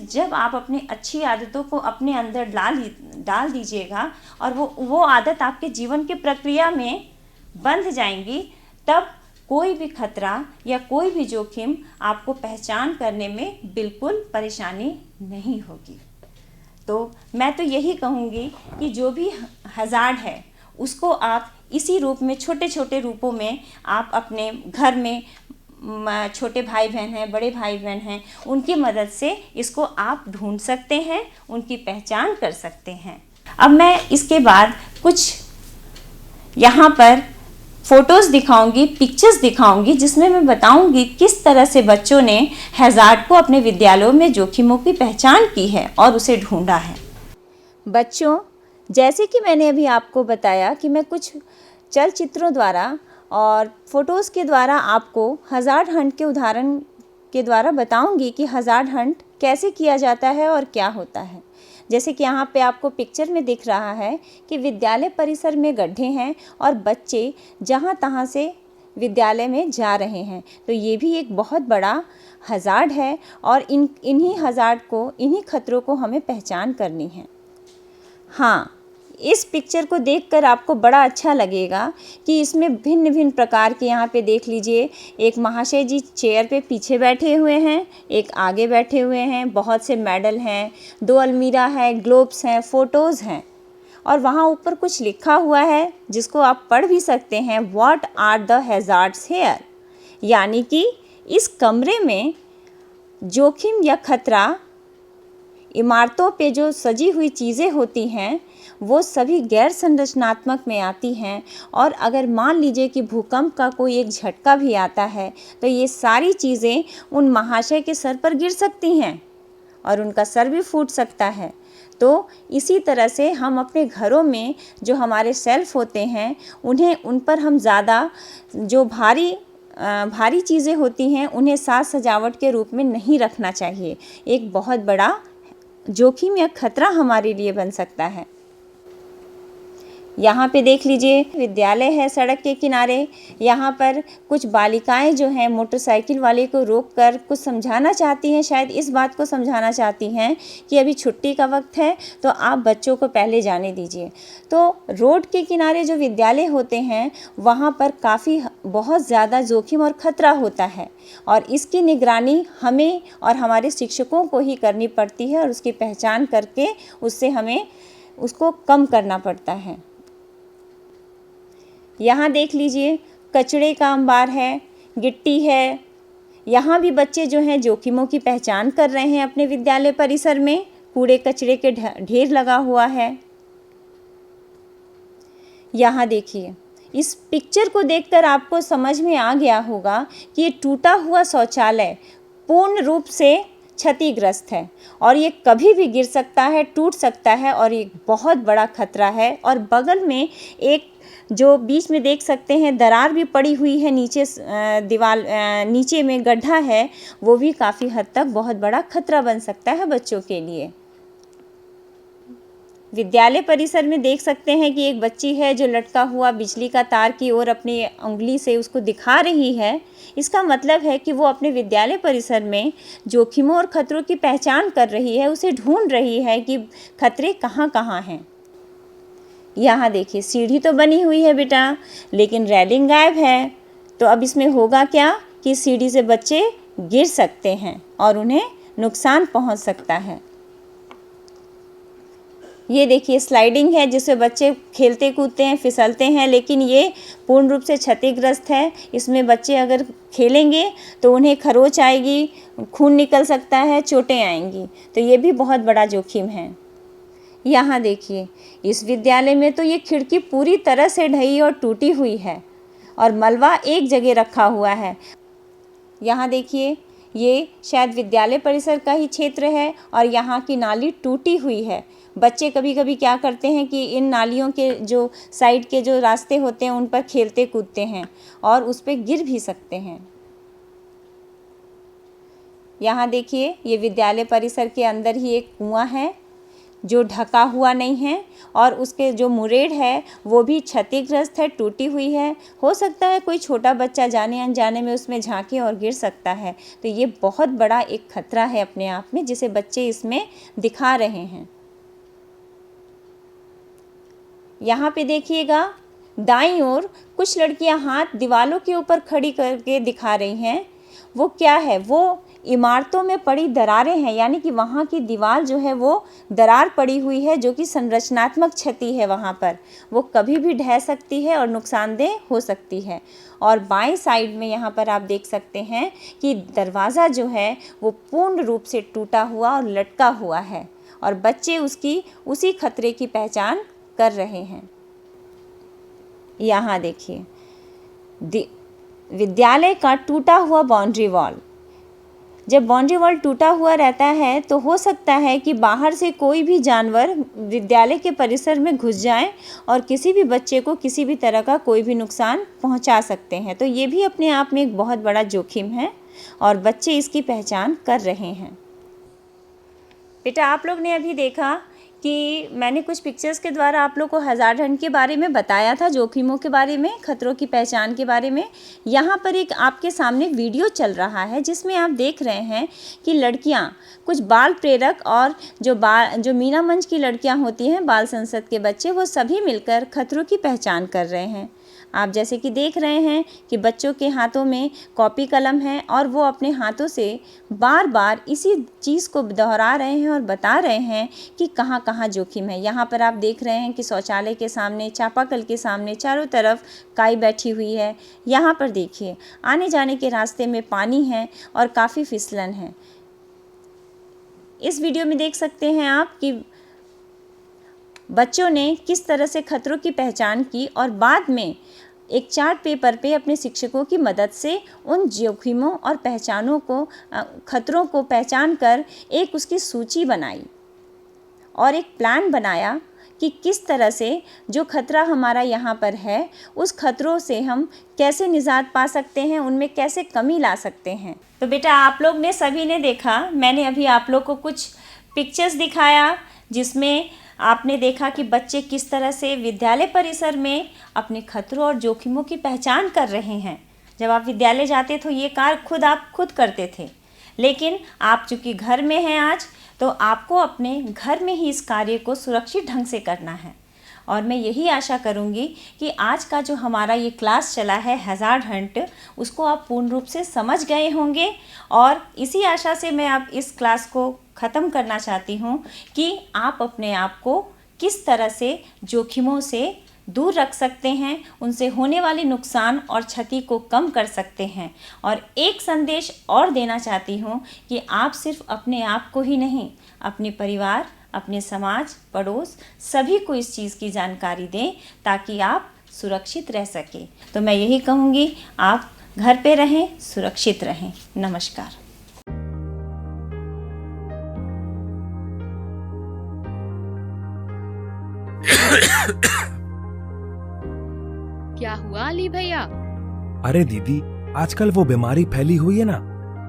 जब आप अपनी अच्छी आदतों को अपने अंदर डाल दीजिएगा और वो आदत आपके जीवन की प्रक्रिया में बंध जाएंगी, तब कोई भी खतरा या कोई भी जोखिम आपको पहचान करने में बिल्कुल परेशानी नहीं होगी। तो मैं तो यही कहूँगी कि जो भी हज़ार्ड है उसको आप इसी रूप में, छोटे छोटे रूपों में आप अपने घर में छोटे भाई बहन हैं, बड़े भाई बहन हैं, उनकी मदद से इसको आप ढूंढ सकते हैं, उनकी पहचान कर सकते हैं। अब मैं इसके बाद कुछ यहाँ पर फ़ोटोज़ दिखाऊंगी, पिक्चर्स दिखाऊंगी, जिसमें मैं बताऊंगी किस तरह से बच्चों ने हज़ार्ड को अपने विद्यालयों में जोखिमों की पहचान की है और उसे ढूंढा है। बच्चों, जैसे कि मैंने अभी आपको बताया कि मैं कुछ चलचित्रों द्वारा और फ़ोटोज़ के द्वारा आपको हज़ार्ड हंट के उदाहरण के द्वारा बताऊंगी कि हज़ार्ड हंट कैसे किया जाता है और क्या होता है। जैसे कि यहाँ पे आपको पिक्चर में दिख रहा है कि विद्यालय परिसर में गड्ढे हैं और बच्चे जहाँ तहाँ से विद्यालय में जा रहे हैं। तो ये भी एक बहुत बड़ा हज़ार्ड है और इन्हीं हज़ार्ड को, इन्हीं खतरों को हमें पहचान करनी है। हाँ, इस पिक्चर को देखकर आपको बड़ा अच्छा लगेगा कि इसमें भिन्न भिन्न प्रकार के, यहाँ पे देख लीजिए, एक महाशय जी चेयर पे पीछे बैठे हुए हैं, एक आगे बैठे हुए हैं, बहुत से मेडल हैं, 2 अलमीरा है, ग्लोब्स हैं, फ़ोटोज़ हैं और वहाँ ऊपर कुछ लिखा हुआ है जिसको आप पढ़ भी सकते हैं, what are the hazards here, यानी कि इस कमरे में जोखिम या खतरा, इमारतों पे जो सजी हुई चीज़ें होती हैं वो सभी गैर संरचनात्मक में आती हैं और अगर मान लीजिए कि भूकंप का कोई एक झटका भी आता है तो ये सारी चीज़ें उन महाशय के सर पर गिर सकती हैं और उनका सर भी फूट सकता है। तो इसी तरह से हम अपने घरों में जो हमारे शेल्फ होते हैं उन पर हम ज़्यादा जो भारी चीज़ें होती हैं उन्हें साज सजावट के रूप में नहीं रखना चाहिए। एक बहुत बड़ा जोखिम या खतरा हमारे लिए बन सकता है। यहाँ पे देख लीजिए, विद्यालय है सड़क के किनारे। यहाँ पर कुछ बालिकाएं जो हैं मोटरसाइकिल वाले को रोककर कुछ समझाना चाहती हैं, शायद इस बात को समझाना चाहती हैं कि अभी छुट्टी का वक्त है तो आप बच्चों को पहले जाने दीजिए। तो रोड के किनारे जो विद्यालय होते हैं वहाँ पर बहुत ज़्यादा जोखिम और ख़तरा होता है और इसकी निगरानी हमें और हमारे शिक्षकों को ही करनी पड़ती है और उसकी पहचान करके उसको कम करना पड़ता है। यहाँ देख लीजिए, कचड़े का अंबार है, गिट्टी है। यहाँ भी बच्चे जो हैं जोखिमों की पहचान कर रहे हैं। अपने विद्यालय परिसर में कूड़े कचरे के ढेर लगा हुआ है। यहाँ देखिए, इस पिक्चर को देखकर आपको समझ में आ गया होगा कि ये टूटा हुआ शौचालय पूर्ण रूप से क्षतिग्रस्त है और ये कभी भी गिर सकता है, टूट सकता है और एक बहुत बड़ा खतरा है। और बगल में एक जो बीच में देख सकते हैं दरार भी पड़ी हुई है, नीचे में गड्ढा है, वो भी काफ़ी हद तक बहुत बड़ा खतरा बन सकता है बच्चों के लिए। विद्यालय परिसर में देख सकते हैं कि एक बच्ची है जो लटका हुआ बिजली का तार की ओर अपनी उंगली से उसको दिखा रही है। इसका मतलब है कि वो अपने विद्यालय परिसर में जोखिमों और खतरों की पहचान कर रही है, उसे ढूंढ रही है कि खतरे कहाँ कहाँ हैं। यहाँ देखिए, सीढ़ी तो बनी हुई है बेटा, लेकिन रेलिंग गायब है। तो अब इसमें होगा क्या कि सीढ़ी से बच्चे गिर सकते हैं और उन्हें नुकसान पहुँच सकता है। ये देखिए, स्लाइडिंग है जिससे बच्चे खेलते कूदते हैं, फिसलते हैं, लेकिन ये पूर्ण रूप से क्षतिग्रस्त है। इसमें बच्चे अगर खेलेंगे तो उन्हें खरोच आएगी, खून निकल सकता है, चोटें आएंगी। तो ये भी बहुत बड़ा जोखिम है। यहाँ देखिए, इस विद्यालय में तो ये खिड़की पूरी तरह से ढही और टूटी हुई है और मलबा एक जगह रखा हुआ है। यहाँ देखिए, ये शायद विद्यालय परिसर का ही क्षेत्र है और यहाँ की नाली टूटी हुई है। बच्चे कभी कभी क्या करते हैं कि इन नालियों के जो साइड के जो रास्ते होते हैं उन पर खेलते कूदते हैं और उस पर गिर भी सकते हैं। यहाँ देखिए, ये विद्यालय परिसर के अंदर ही एक कुआं है जो ढका हुआ नहीं है और उसके जो मुरेड़ है वो भी क्षतिग्रस्त है, टूटी हुई है। हो सकता है कोई छोटा बच्चा जाने अनजाने में उसमें झांके और गिर सकता है। तो ये बहुत बड़ा एक खतरा है अपने आप में, जिसे बच्चे इसमें दिखा रहे हैं। यहाँ पे देखिएगा, दाईं ओर कुछ लड़कियां हाथ दीवालों के ऊपर खड़ी करके दिखा रही हैं। वो क्या है? वो इमारतों में पड़ी दरारें हैं, यानी कि वहाँ की दीवार जो है वो दरार पड़ी हुई है, जो कि संरचनात्मक क्षति है। वहाँ पर वो कभी भी ढह सकती है और नुकसानदेह हो सकती है। और बाएं साइड में यहाँ पर आप देख सकते हैं कि दरवाज़ा जो है वो पूर्ण रूप से टूटा हुआ और लटका हुआ है और बच्चे उसी खतरे की पहचान कर रहे हैं। यहाँ देखिए, विद्यालय का टूटा हुआ बाउंड्री वॉल। जब बाउंड्री वॉल टूटा हुआ रहता है तो हो सकता है कि बाहर से कोई भी जानवर विद्यालय के परिसर में घुस जाए और किसी भी बच्चे को किसी भी तरह का कोई भी नुकसान पहुंचा सकते हैं। तो ये भी अपने आप में एक बहुत बड़ा जोखिम है और बच्चे इसकी पहचान कर रहे हैं। बेटा, आप लोग ने अभी देखा कि मैंने कुछ पिक्चर्स के द्वारा आप लोग को हैजार्ड हंट के बारे में बताया था, जोखिमों के बारे में, खतरों की पहचान के बारे में। यहाँ पर एक आपके सामने वीडियो चल रहा है जिसमें आप देख रहे हैं कि लड़कियाँ, कुछ बाल प्रेरक और जो मीना मंच की लड़कियाँ होती हैं, बाल संसद के बच्चे, वो सभी मिलकर खतरों की पहचान कर रहे हैं। आप जैसे कि देख रहे हैं कि बच्चों के हाथों में कॉपी कलम है और वो अपने हाथों से बार बार इसी चीज़ को दोहरा रहे हैं और बता रहे हैं कि कहाँ कहाँ जोखिम है। यहाँ पर आप देख रहे हैं कि शौचालय के सामने, चापाकल के सामने चारों तरफ काई बैठी हुई है। यहाँ पर देखिए, आने जाने के रास्ते में पानी है और काफ़ी फिसलन है। इस वीडियो में देख सकते हैं आप कि बच्चों ने किस तरह से खतरों की पहचान की और बाद में एक चार्ट पेपर पे अपने शिक्षकों की मदद से उन जोखिमों और पहचानों को, खतरों को पहचान कर एक उसकी सूची बनाई और एक प्लान बनाया कि किस तरह से जो खतरा हमारा यहाँ पर है, उस खतरों से हम कैसे निजात पा सकते हैं, उनमें कैसे कमी ला सकते हैं। तो बेटा, आप लोग ने सभी ने देखा, मैंने अभी आप लोग को कुछ पिक्चर्स दिखाया जिसमें आपने देखा कि बच्चे किस तरह से विद्यालय परिसर में अपने खतरों और जोखिमों की पहचान कर रहे हैं। जब आप विद्यालय जाते तो ये कार्य आप खुद करते थे, लेकिन आप चूँकि घर में हैं आज, तो आपको अपने घर में ही इस कार्य को सुरक्षित ढंग से करना है। और मैं यही आशा करूँगी कि आज का जो हमारा ये क्लास चला है हैजार्ड हंट, उसको आप पूर्ण रूप से समझ गए होंगे। और इसी आशा से मैं अब इस क्लास को ख़त्म करना चाहती हूँ कि आप अपने आप को किस तरह से जोखिमों से दूर रख सकते हैं, उनसे होने वाले नुकसान और क्षति को कम कर सकते हैं। और एक संदेश और देना चाहती हूँ कि आप सिर्फ अपने आप को ही नहीं, अपने परिवार, अपने समाज, पड़ोस, सभी को इस चीज़ की जानकारी दें ताकि आप सुरक्षित रह सकें। तो मैं यही कहूँगी, आप घर पे रहें, सुरक्षित रहें। नमस्कार। क्या हुआ अली भैया? अरे दीदी, आजकल वो बीमारी फैली हुई है ना,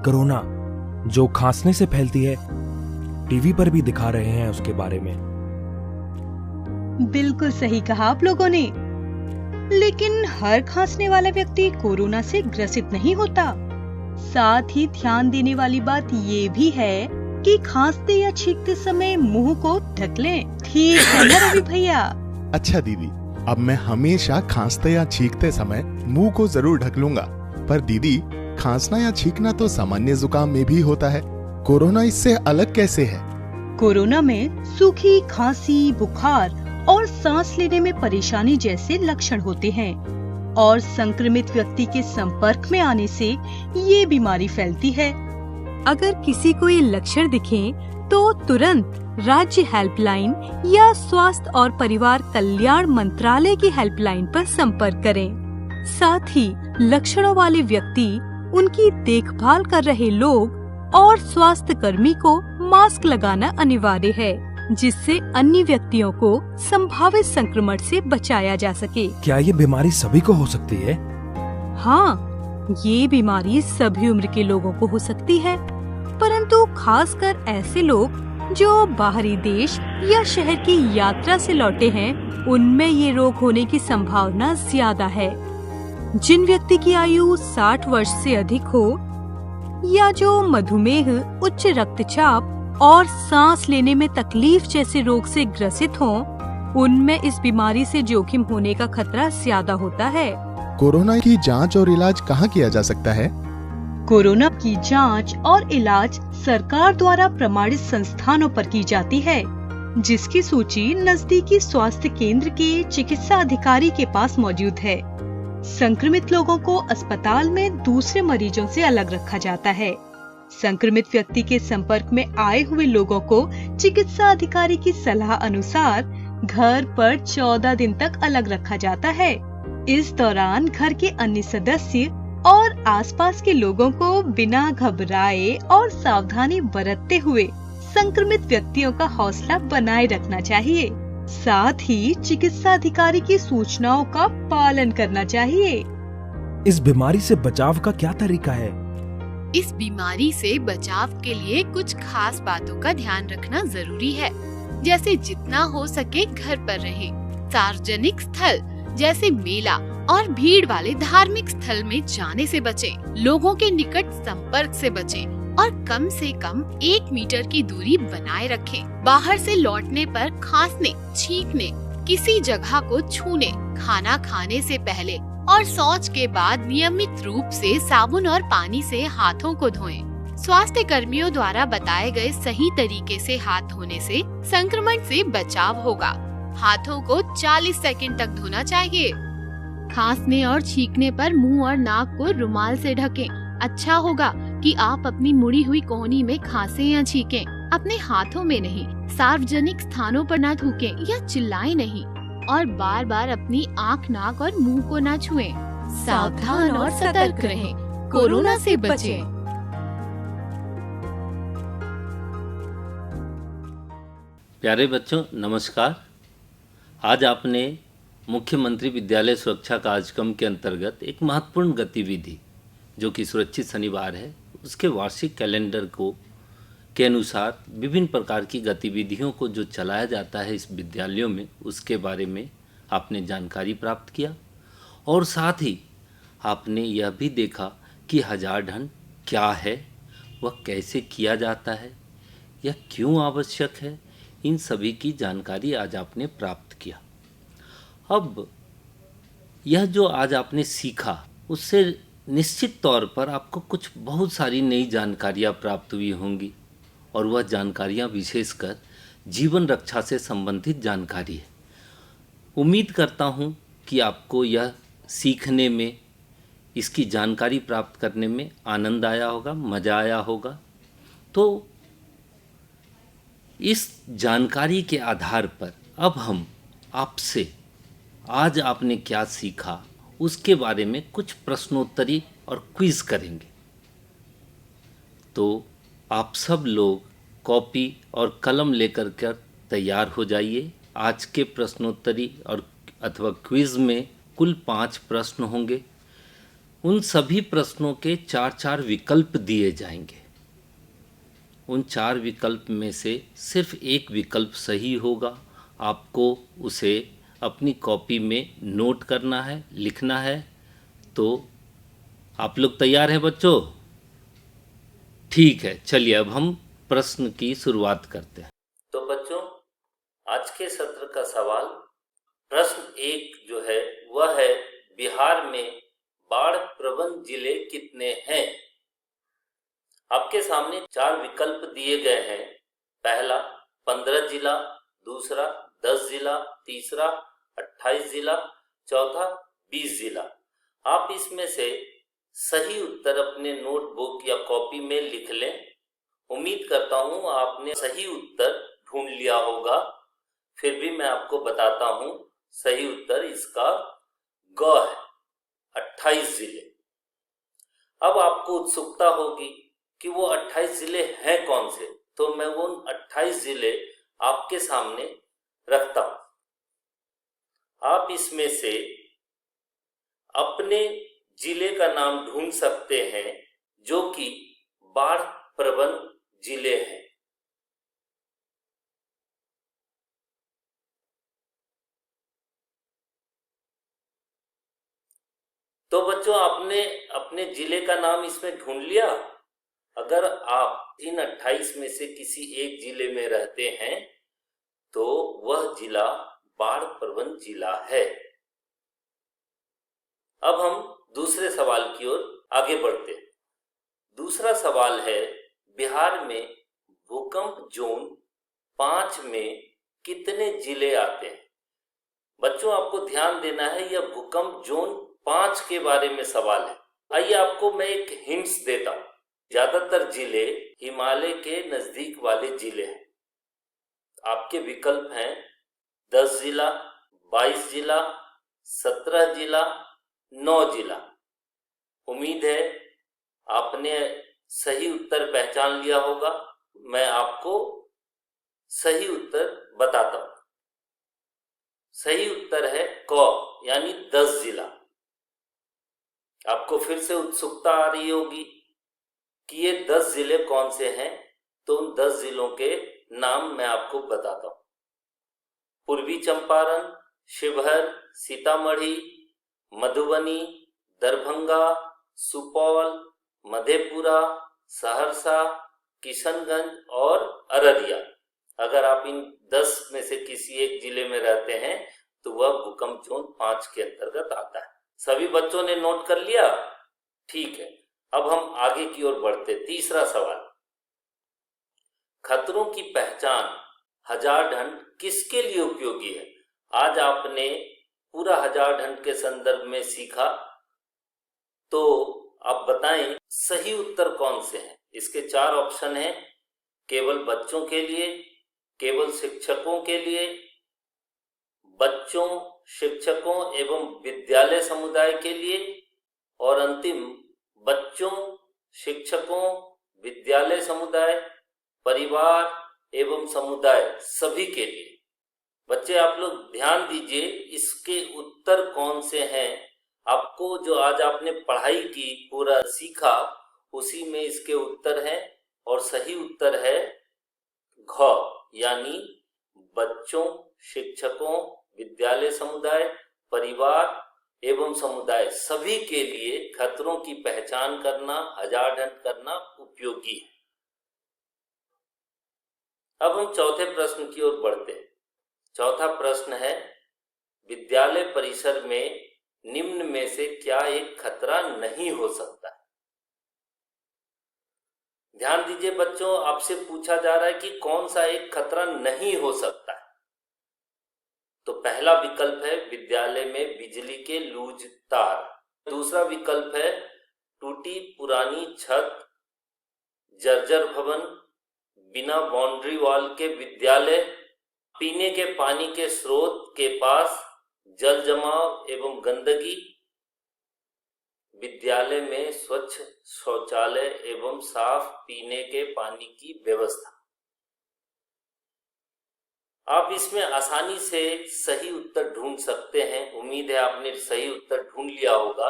कोरोना, जो खांसने से फैलती है। टीवी पर भी दिखा रहे हैं उसके बारे में। बिल्कुल सही कहा आप लोगों ने, लेकिन हर खांसने वाला व्यक्ति कोरोना से ग्रसित नहीं होता। साथ ही ध्यान देने वाली बात ये भी है कि खांसते या छींकते समय मुंह को ढक लें। ठीक है ना रवि भैया? अच्छा दीदी, अब मैं हमेशा खांसते या छींकते समय मुंह को जरूर ढक लूंगा। पर दीदी, खांसना या छींकना तो सामान्य जुकाम में भी होता है, कोरोना इससे अलग कैसे है? कोरोना में सूखी खांसी, बुखार और सांस लेने में परेशानी जैसे लक्षण होते हैं और संक्रमित व्यक्ति के संपर्क में आने से ये बीमारी फैलती है। अगर किसी को ये लक्षण दिखें तो तुरंत राज्य हेल्पलाइन या स्वास्थ्य और परिवार कल्याण मंत्रालय की हेल्पलाइन पर संपर्क करें। साथ ही लक्षणों वाले व्यक्ति, उनकी देखभाल कर रहे लोग और स्वास्थ्य कर्मी को मास्क लगाना अनिवार्य है, जिससे अन्य व्यक्तियों को संभावित संक्रमण से बचाया जा सके। क्या ये बीमारी सभी को हो सकती है? हाँ, ये बीमारी सभी उम्र के लोगों को हो सकती है, परंतु खासकर ऐसे लोग जो बाहरी देश या शहर की यात्रा से लौटे हैं, उनमें ये रोग होने की संभावना ज्यादा है। जिन व्यक्ति की आयु 60 वर्ष से अधिक हो या जो मधुमेह, उच्च रक्तचाप और सांस लेने में तकलीफ जैसे रोग से ग्रसित हों, उनमें इस बीमारी से जोखिम होने का खतरा ज्यादा होता है। कोरोना की जांच और इलाज कहाँ किया जा सकता है? कोरोना की जांच और इलाज सरकार द्वारा प्रमाणित संस्थानों पर की जाती है, जिसकी सूची नजदीकी स्वास्थ्य केंद्र के चिकित्सा अधिकारी के पास मौजूद है। संक्रमित लोगों को अस्पताल में दूसरे मरीजों से अलग रखा जाता है। संक्रमित व्यक्ति के संपर्क में आए हुए लोगों को चिकित्सा अधिकारी की सलाह अनुसार घर पर 14 दिन तक अलग रखा जाता है। इस दौरान घर के अन्य सदस्य और आसपास के लोगों को बिना घबराए और सावधानी बरतते हुए संक्रमित व्यक्तियों का हौसला बनाए रखना चाहिए। साथ ही चिकित्सा अधिकारी की सूचनाओं का पालन करना चाहिए। इस बीमारी से बचाव का क्या तरीका है? इस बीमारी से बचाव के लिए कुछ खास बातों का ध्यान रखना जरूरी है। जैसे जितना हो सके घर पर रहें। सार्वजनिक स्थल जैसे मेला और भीड़ वाले धार्मिक स्थल में जाने से बचें। लोगों के निकट संपर्क से बचें और कम से कम 1 मीटर की दूरी बनाए रखें। बाहर से लौटने पर खांसने, छींकने, किसी जगह को छूने, खाना खाने से पहले और शौच के बाद नियमित रूप से साबुन और पानी से हाथों को धोएं। स्वास्थ्य कर्मियों द्वारा बताए गए सही तरीके से हाथ धोने से संक्रमण से बचाव होगा। हाथों को 40 सेकंड तक धोना चाहिए। खांसने और छींकने पर मुंह और नाक को रुमाल से ढकें। अच्छा होगा कि आप अपनी मुड़ी हुई कोहनी में खांसें या छींकें, अपने हाथों में नहीं। सार्वजनिक स्थानों पर ना थूकें या चिल्लाएं नहीं और बार बार अपनी आँख, नाक और मुंह को ना छुएं। सावधान और सतर्क रहें, कोरोना से बचें। प्यारे बच्चों, नमस्कार। आज आपने मुख्यमंत्री विद्यालय सुरक्षा कार्यक्रम के अंतर्गत एक महत्वपूर्ण गतिविधि जो कि सुरक्षित शनिवार है, उसके वार्षिक कैलेंडर के अनुसार विभिन्न प्रकार की गतिविधियों को जो चलाया जाता है इस विद्यालयों में, उसके बारे में आपने जानकारी प्राप्त किया और साथ ही आपने यह भी देखा कि हजार ढंड क्या है, वह कैसे किया जाता है, यह क्यों आवश्यक है। इन सभी की जानकारी आज आपने प्राप्त किया। अब यह जो आज आपने सीखा उससे निश्चित तौर पर आपको कुछ बहुत सारी नई जानकारियाँ प्राप्त हुई होंगी और वह जानकारियाँ विशेषकर जीवन रक्षा से संबंधित जानकारी है। उम्मीद करता हूँ कि आपको यह सीखने में, इसकी जानकारी प्राप्त करने में आनंद आया होगा, मज़ा आया होगा। तो इस जानकारी के आधार पर अब हम आपसे आज आपने क्या सीखा उसके बारे में कुछ प्रश्नोत्तरी और क्विज करेंगे। तो आप सब लोग कॉपी और कलम लेकर कर तैयार हो जाइए। आज के प्रश्नोत्तरी और अथवा क्विज में कुल 5 प्रश्न होंगे। उन सभी प्रश्नों के 4-4 विकल्प दिए जाएंगे। उन 4 विकल्प में से सिर्फ एक विकल्प सही होगा। आपको उसे अपनी कॉपी में नोट करना है, लिखना है। तो आप लोग तैयार हैं बच्चों? ठीक है, चलिए अब हम प्रश्न की शुरुआत करते हैं। तो बच्चों, आज के सत्र का सवाल प्रश्न 1 जो है वह है, बिहार में बाढ़ प्रवण जिले कितने हैं? आपके सामने 4 विकल्प दिए गए हैं। पहला 15 जिला, दूसरा 10 जिला, तीसरा 28 जिला, चौथा 20 जिला। आप इसमें से सही उत्तर अपने नोटबुक या कॉपी में लिख लें। उम्मीद करता हूं आपने सही उत्तर ढूंढ लिया होगा। फिर भी मैं आपको बताता हूं, सही उत्तर इसका ग है, 28 जिले। अब आपको उत्सुकता होगी कि वो 28 जिले हैं कौन से, तो मैं वो 28 जिले आपके सामने रखता हूं। आप इसमें से अपने जिले का नाम ढूंढ सकते हैं जो कि बाढ़ प्रवण जिले हैं। तो बच्चों, आपने अपने जिले का नाम इसमें ढूंढ लिया। अगर आप इन 28 में से किसी एक जिले में रहते हैं तो वह जिला बाढ़ प्रवण जिला है। अब हम दूसरे सवाल की ओर आगे बढ़ते हैं। दूसरा सवाल है, बिहार में भूकंप जोन 5 में कितने जिले आते हैं? बच्चों, आपको ध्यान देना है, यह भूकंप जोन 5 के बारे में सवाल है। आइए आपको मैं एक हिंट्स देता हूं। ज्यादातर जिले हिमालय के नजदीक वाले जिले हैं। आपके विकल्प हैं 10 जिला, 22 जिला, 17 जिला, 9 जिला। उम्मीद है आपने सही उत्तर पहचान लिया होगा। मैं आपको सही उत्तर बताता हूं। सही उत्तर है क, यानी 10 जिला। आपको फिर से उत्सुकता आ रही होगी कि ये 10 जिले कौन से हैं, तो उन 10 जिलों के नाम मैं आपको बताता हूं। पूर्वी चंपारण, शिवहर, सीतामढ़ी, मधुबनी, दरभंगा, सुपौल, मधेपुरा, सहरसा, किशनगंज और अररिया। अगर आप इन 10 में से किसी एक जिले में रहते हैं तो वह भूकंप जोन 5 के अंतर्गत आता है। सभी बच्चों ने नोट कर लिया? ठीक है, अब हम आगे की ओर बढ़ते। तीसरा सवाल, खतरों की पहचान हजार ढंड किसके लिए उपयोगी है? आज आपने पूरा हजार ढंड के संदर्भ में सीखा, तो आप बताएं सही उत्तर कौन से हैं। इसके 4 ऑप्शन हैं, केवल बच्चों के लिए, केवल शिक्षकों के लिए, बच्चों, शिक्षकों एवं विद्यालय समुदाय के लिए, और अंतिम बच्चों, शिक्षकों, विद्यालय समुदाय, परिवार एवं समुदाय सभी के लिए। बच्चे आप लोग ध्यान दीजिए, इसके उत्तर कौन से हैं। आपको जो आज आपने पढ़ाई की, पूरा सीखा, उसी में इसके उत्तर हैं और सही उत्तर है घ, यानी बच्चों, शिक्षकों, विद्यालय समुदाय, परिवार एवं समुदाय सभी के लिए खतरों की पहचान करना, हजार ढंड करना उपयोगी है। अब हम चौथे प्रश्न की ओर बढ़ते हैं। चौथा प्रश्न है, विद्यालय परिसर में निम्न में से क्या एक खतरा नहीं हो सकता है? ध्यान दीजिए बच्चों, आपसे पूछा जा रहा है कि कौन सा एक खतरा नहीं हो सकता है। तो पहला विकल्प है विद्यालय में बिजली के लूज तार। दूसरा विकल्प है टूटी पुरानी छत, जर्जर भवन, बिना बाउंड्री वॉल के विद्यालय, पीने के पानी के स्रोत के पास जल जमाव एवं गंदगी, विद्यालय में स्वच्छ शौचालय एवं साफ पीने के पानी की व्यवस्था। आप इसमें आसानी से सही उत्तर ढूंढ सकते हैं। उम्मीद है आपने सही उत्तर ढूंढ लिया होगा,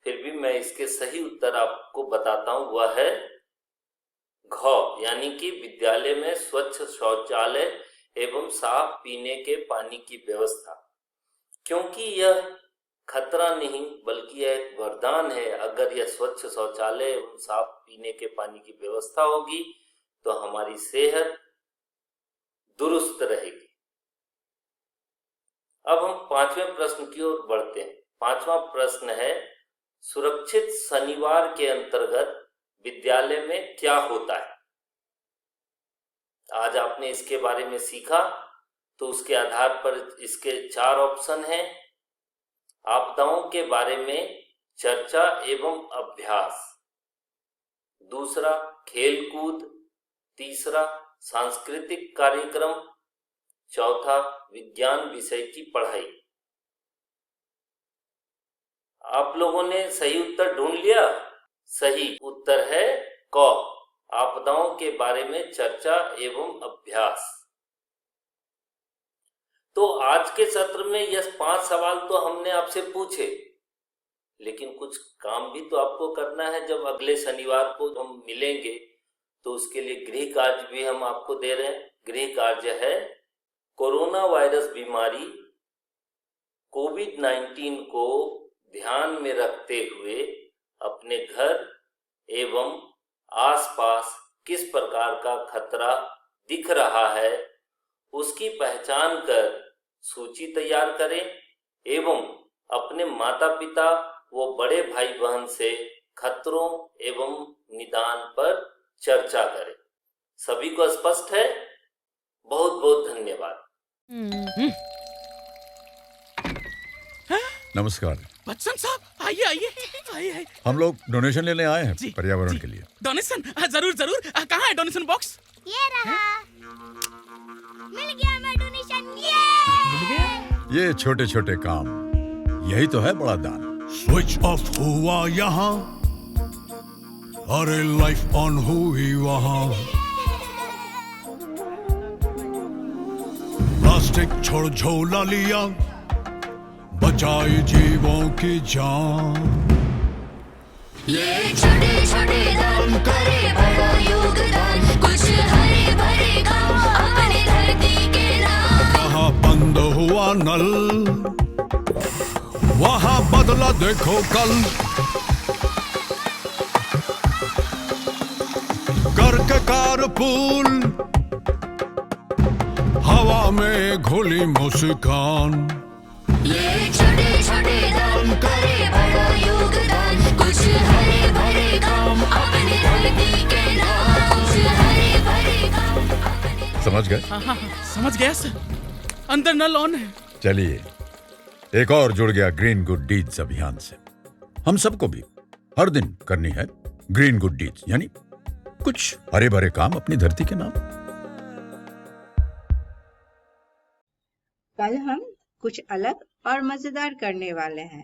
फिर भी मैं इसके सही उत्तर आपको बताता हूं, वह है घ, यानी कि विद्यालय में स्वच्छ शौचालय एवं साफ पीने के पानी की व्यवस्था। क्योंकि यह खतरा नहीं बल्कि यह एक वरदान है। अगर यह स्वच्छ शौचालय एवं साफ पीने के पानी की व्यवस्था होगी तो हमारी सेहत दुरुस्त रहेगी। अब हम 5वें प्रश्न की ओर बढ़ते हैं। 5वां प्रश्न है, सुरक्षित शनिवार के अंतर्गत विद्यालय में क्या होता है? आज आपने इसके बारे में सीखा, तो उसके आधार पर इसके 4 ऑप्शन हैं। आपदाओं के बारे में चर्चा एवं अभ्यास, दूसरा खेलकूद, तीसरा सांस्कृतिक कार्यक्रम, चौथा विज्ञान विषय की पढ़ाई। आप लोगों ने सही उत्तर ढूंढ लिया? सही उत्तर है क, आपदाओं के बारे में चर्चा एवं अभ्यास। तो आज के सत्र में यह 5 सवाल तो हमने आपसे पूछे, लेकिन कुछ काम भी तो आपको करना है। जब अगले शनिवार को हम मिलेंगे तो उसके लिए गृह कार्य भी हम आपको दे रहे हैं। गृह कार्य है, कोरोना वायरस बीमारी कोविड-19 को ध्यान में रखते हुए अपने घर एवं आसपास किस प्रकार का खतरा दिख रहा है उसकी पहचान कर सूची तैयार करें एवं अपने माता पिता व बड़े भाई बहन से खतरों एवं निदान पर चर्चा करें। सभी को स्पष्ट है? बहुत बहुत धन्यवाद। नमस्कार बच्चन साहब, आइए आइए आइए। हम लोग डोनेशन लेने आए हैं पर्यावरण के लिए। डोनेशन? जरूर जरूर। कहाँ है डोनेशन बॉक्स? ये रहा। मिल गया हमें डोनेशन। ये छोटे छोटे काम, यही तो है बड़ा दान। स्विच ऑफ हुआ यहाँ, अरे लाइफ ऑन हुई वहाँ। प्लास्टिक छोड़ झोला लिया, बचाई जीवों की जान। ये छोटे छोटे दान करे बड़ा योगदान, कुछ हरे भरे काम अपने धरती के नाम। कहाँ नल, वहां बदला देखो कल। करके कारपूल, हवा में घुली मुस्कान। ये छोटे छोटे दाम करे बड़ा योगदान, कुछ हरे भरे काम अपने धरती के नाम, कुछ हरे भरे काम। समझ गए? हाँ हाँ समझ गया सर, अंदर नल ऑन है। चलिए, एक और जुड़ गया ग्रीन गुड डीड्स अभियान से। हम सबको भी हर दिन करनी है ग्रीन गुड डीड्स, यानी कुछ हरे भरे काम अपनी धरती के नाम। कल हम कुछ अलग और मजेदार करने वाले हैं।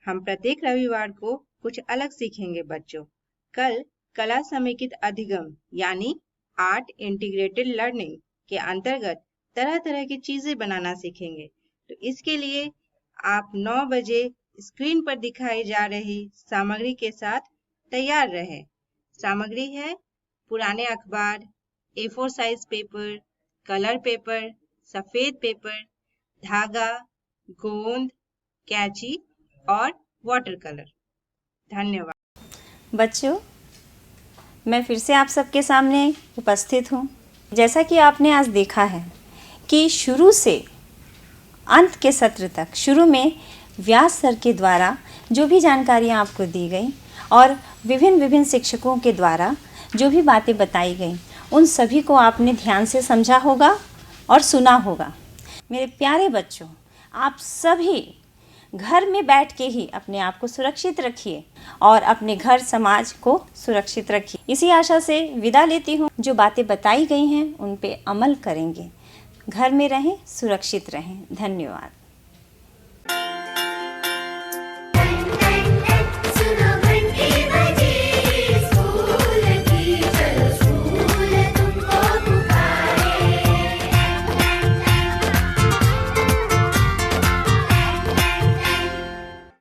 हम प्रत्येक रविवार को कुछ अलग सीखेंगे बच्चों। कल कला समेकित अधिगम यानी आर्ट इंटीग्रेटेड लर्निंग के अंतर्गत तरह तरह की चीजें बनाना सीखेंगे। तो इसके लिए आप 9 बजे स्क्रीन पर दिखाई जा रही सामग्री के साथ तैयार रहें। सामग्री है पुराने अखबार, A4 size paper, colour paper, सफेद पेपर, धागा, गोंद, कैंची और वाटर कलर। धन्यवाद। बच्चों, मैं फिर से आप सबके सामने उपस्थित हूँ। जैसा कि आपने आज देखा है कि शुरू से अंत के सत्र तक, शुरू में व्यास सर के द्वारा जो भी जानकारियाँ आपको दी गई और विभिन्न शिक्षकों के द्वारा जो भी बातें बताई गई, उन सभी को आपने ध्यान से समझा होगा और सुना होगा। मेरे प्यारे बच्चों, आप सभी घर में बैठ के ही अपने आप को सुरक्षित रखिए और अपने घर समाज को सुरक्षित रखिए। इसी आशा से विदा लेती हूँ। जो बातें बताई गई हैं उन पे अमल करेंगे। घर में रहें, सुरक्षित रहें। धन्यवाद।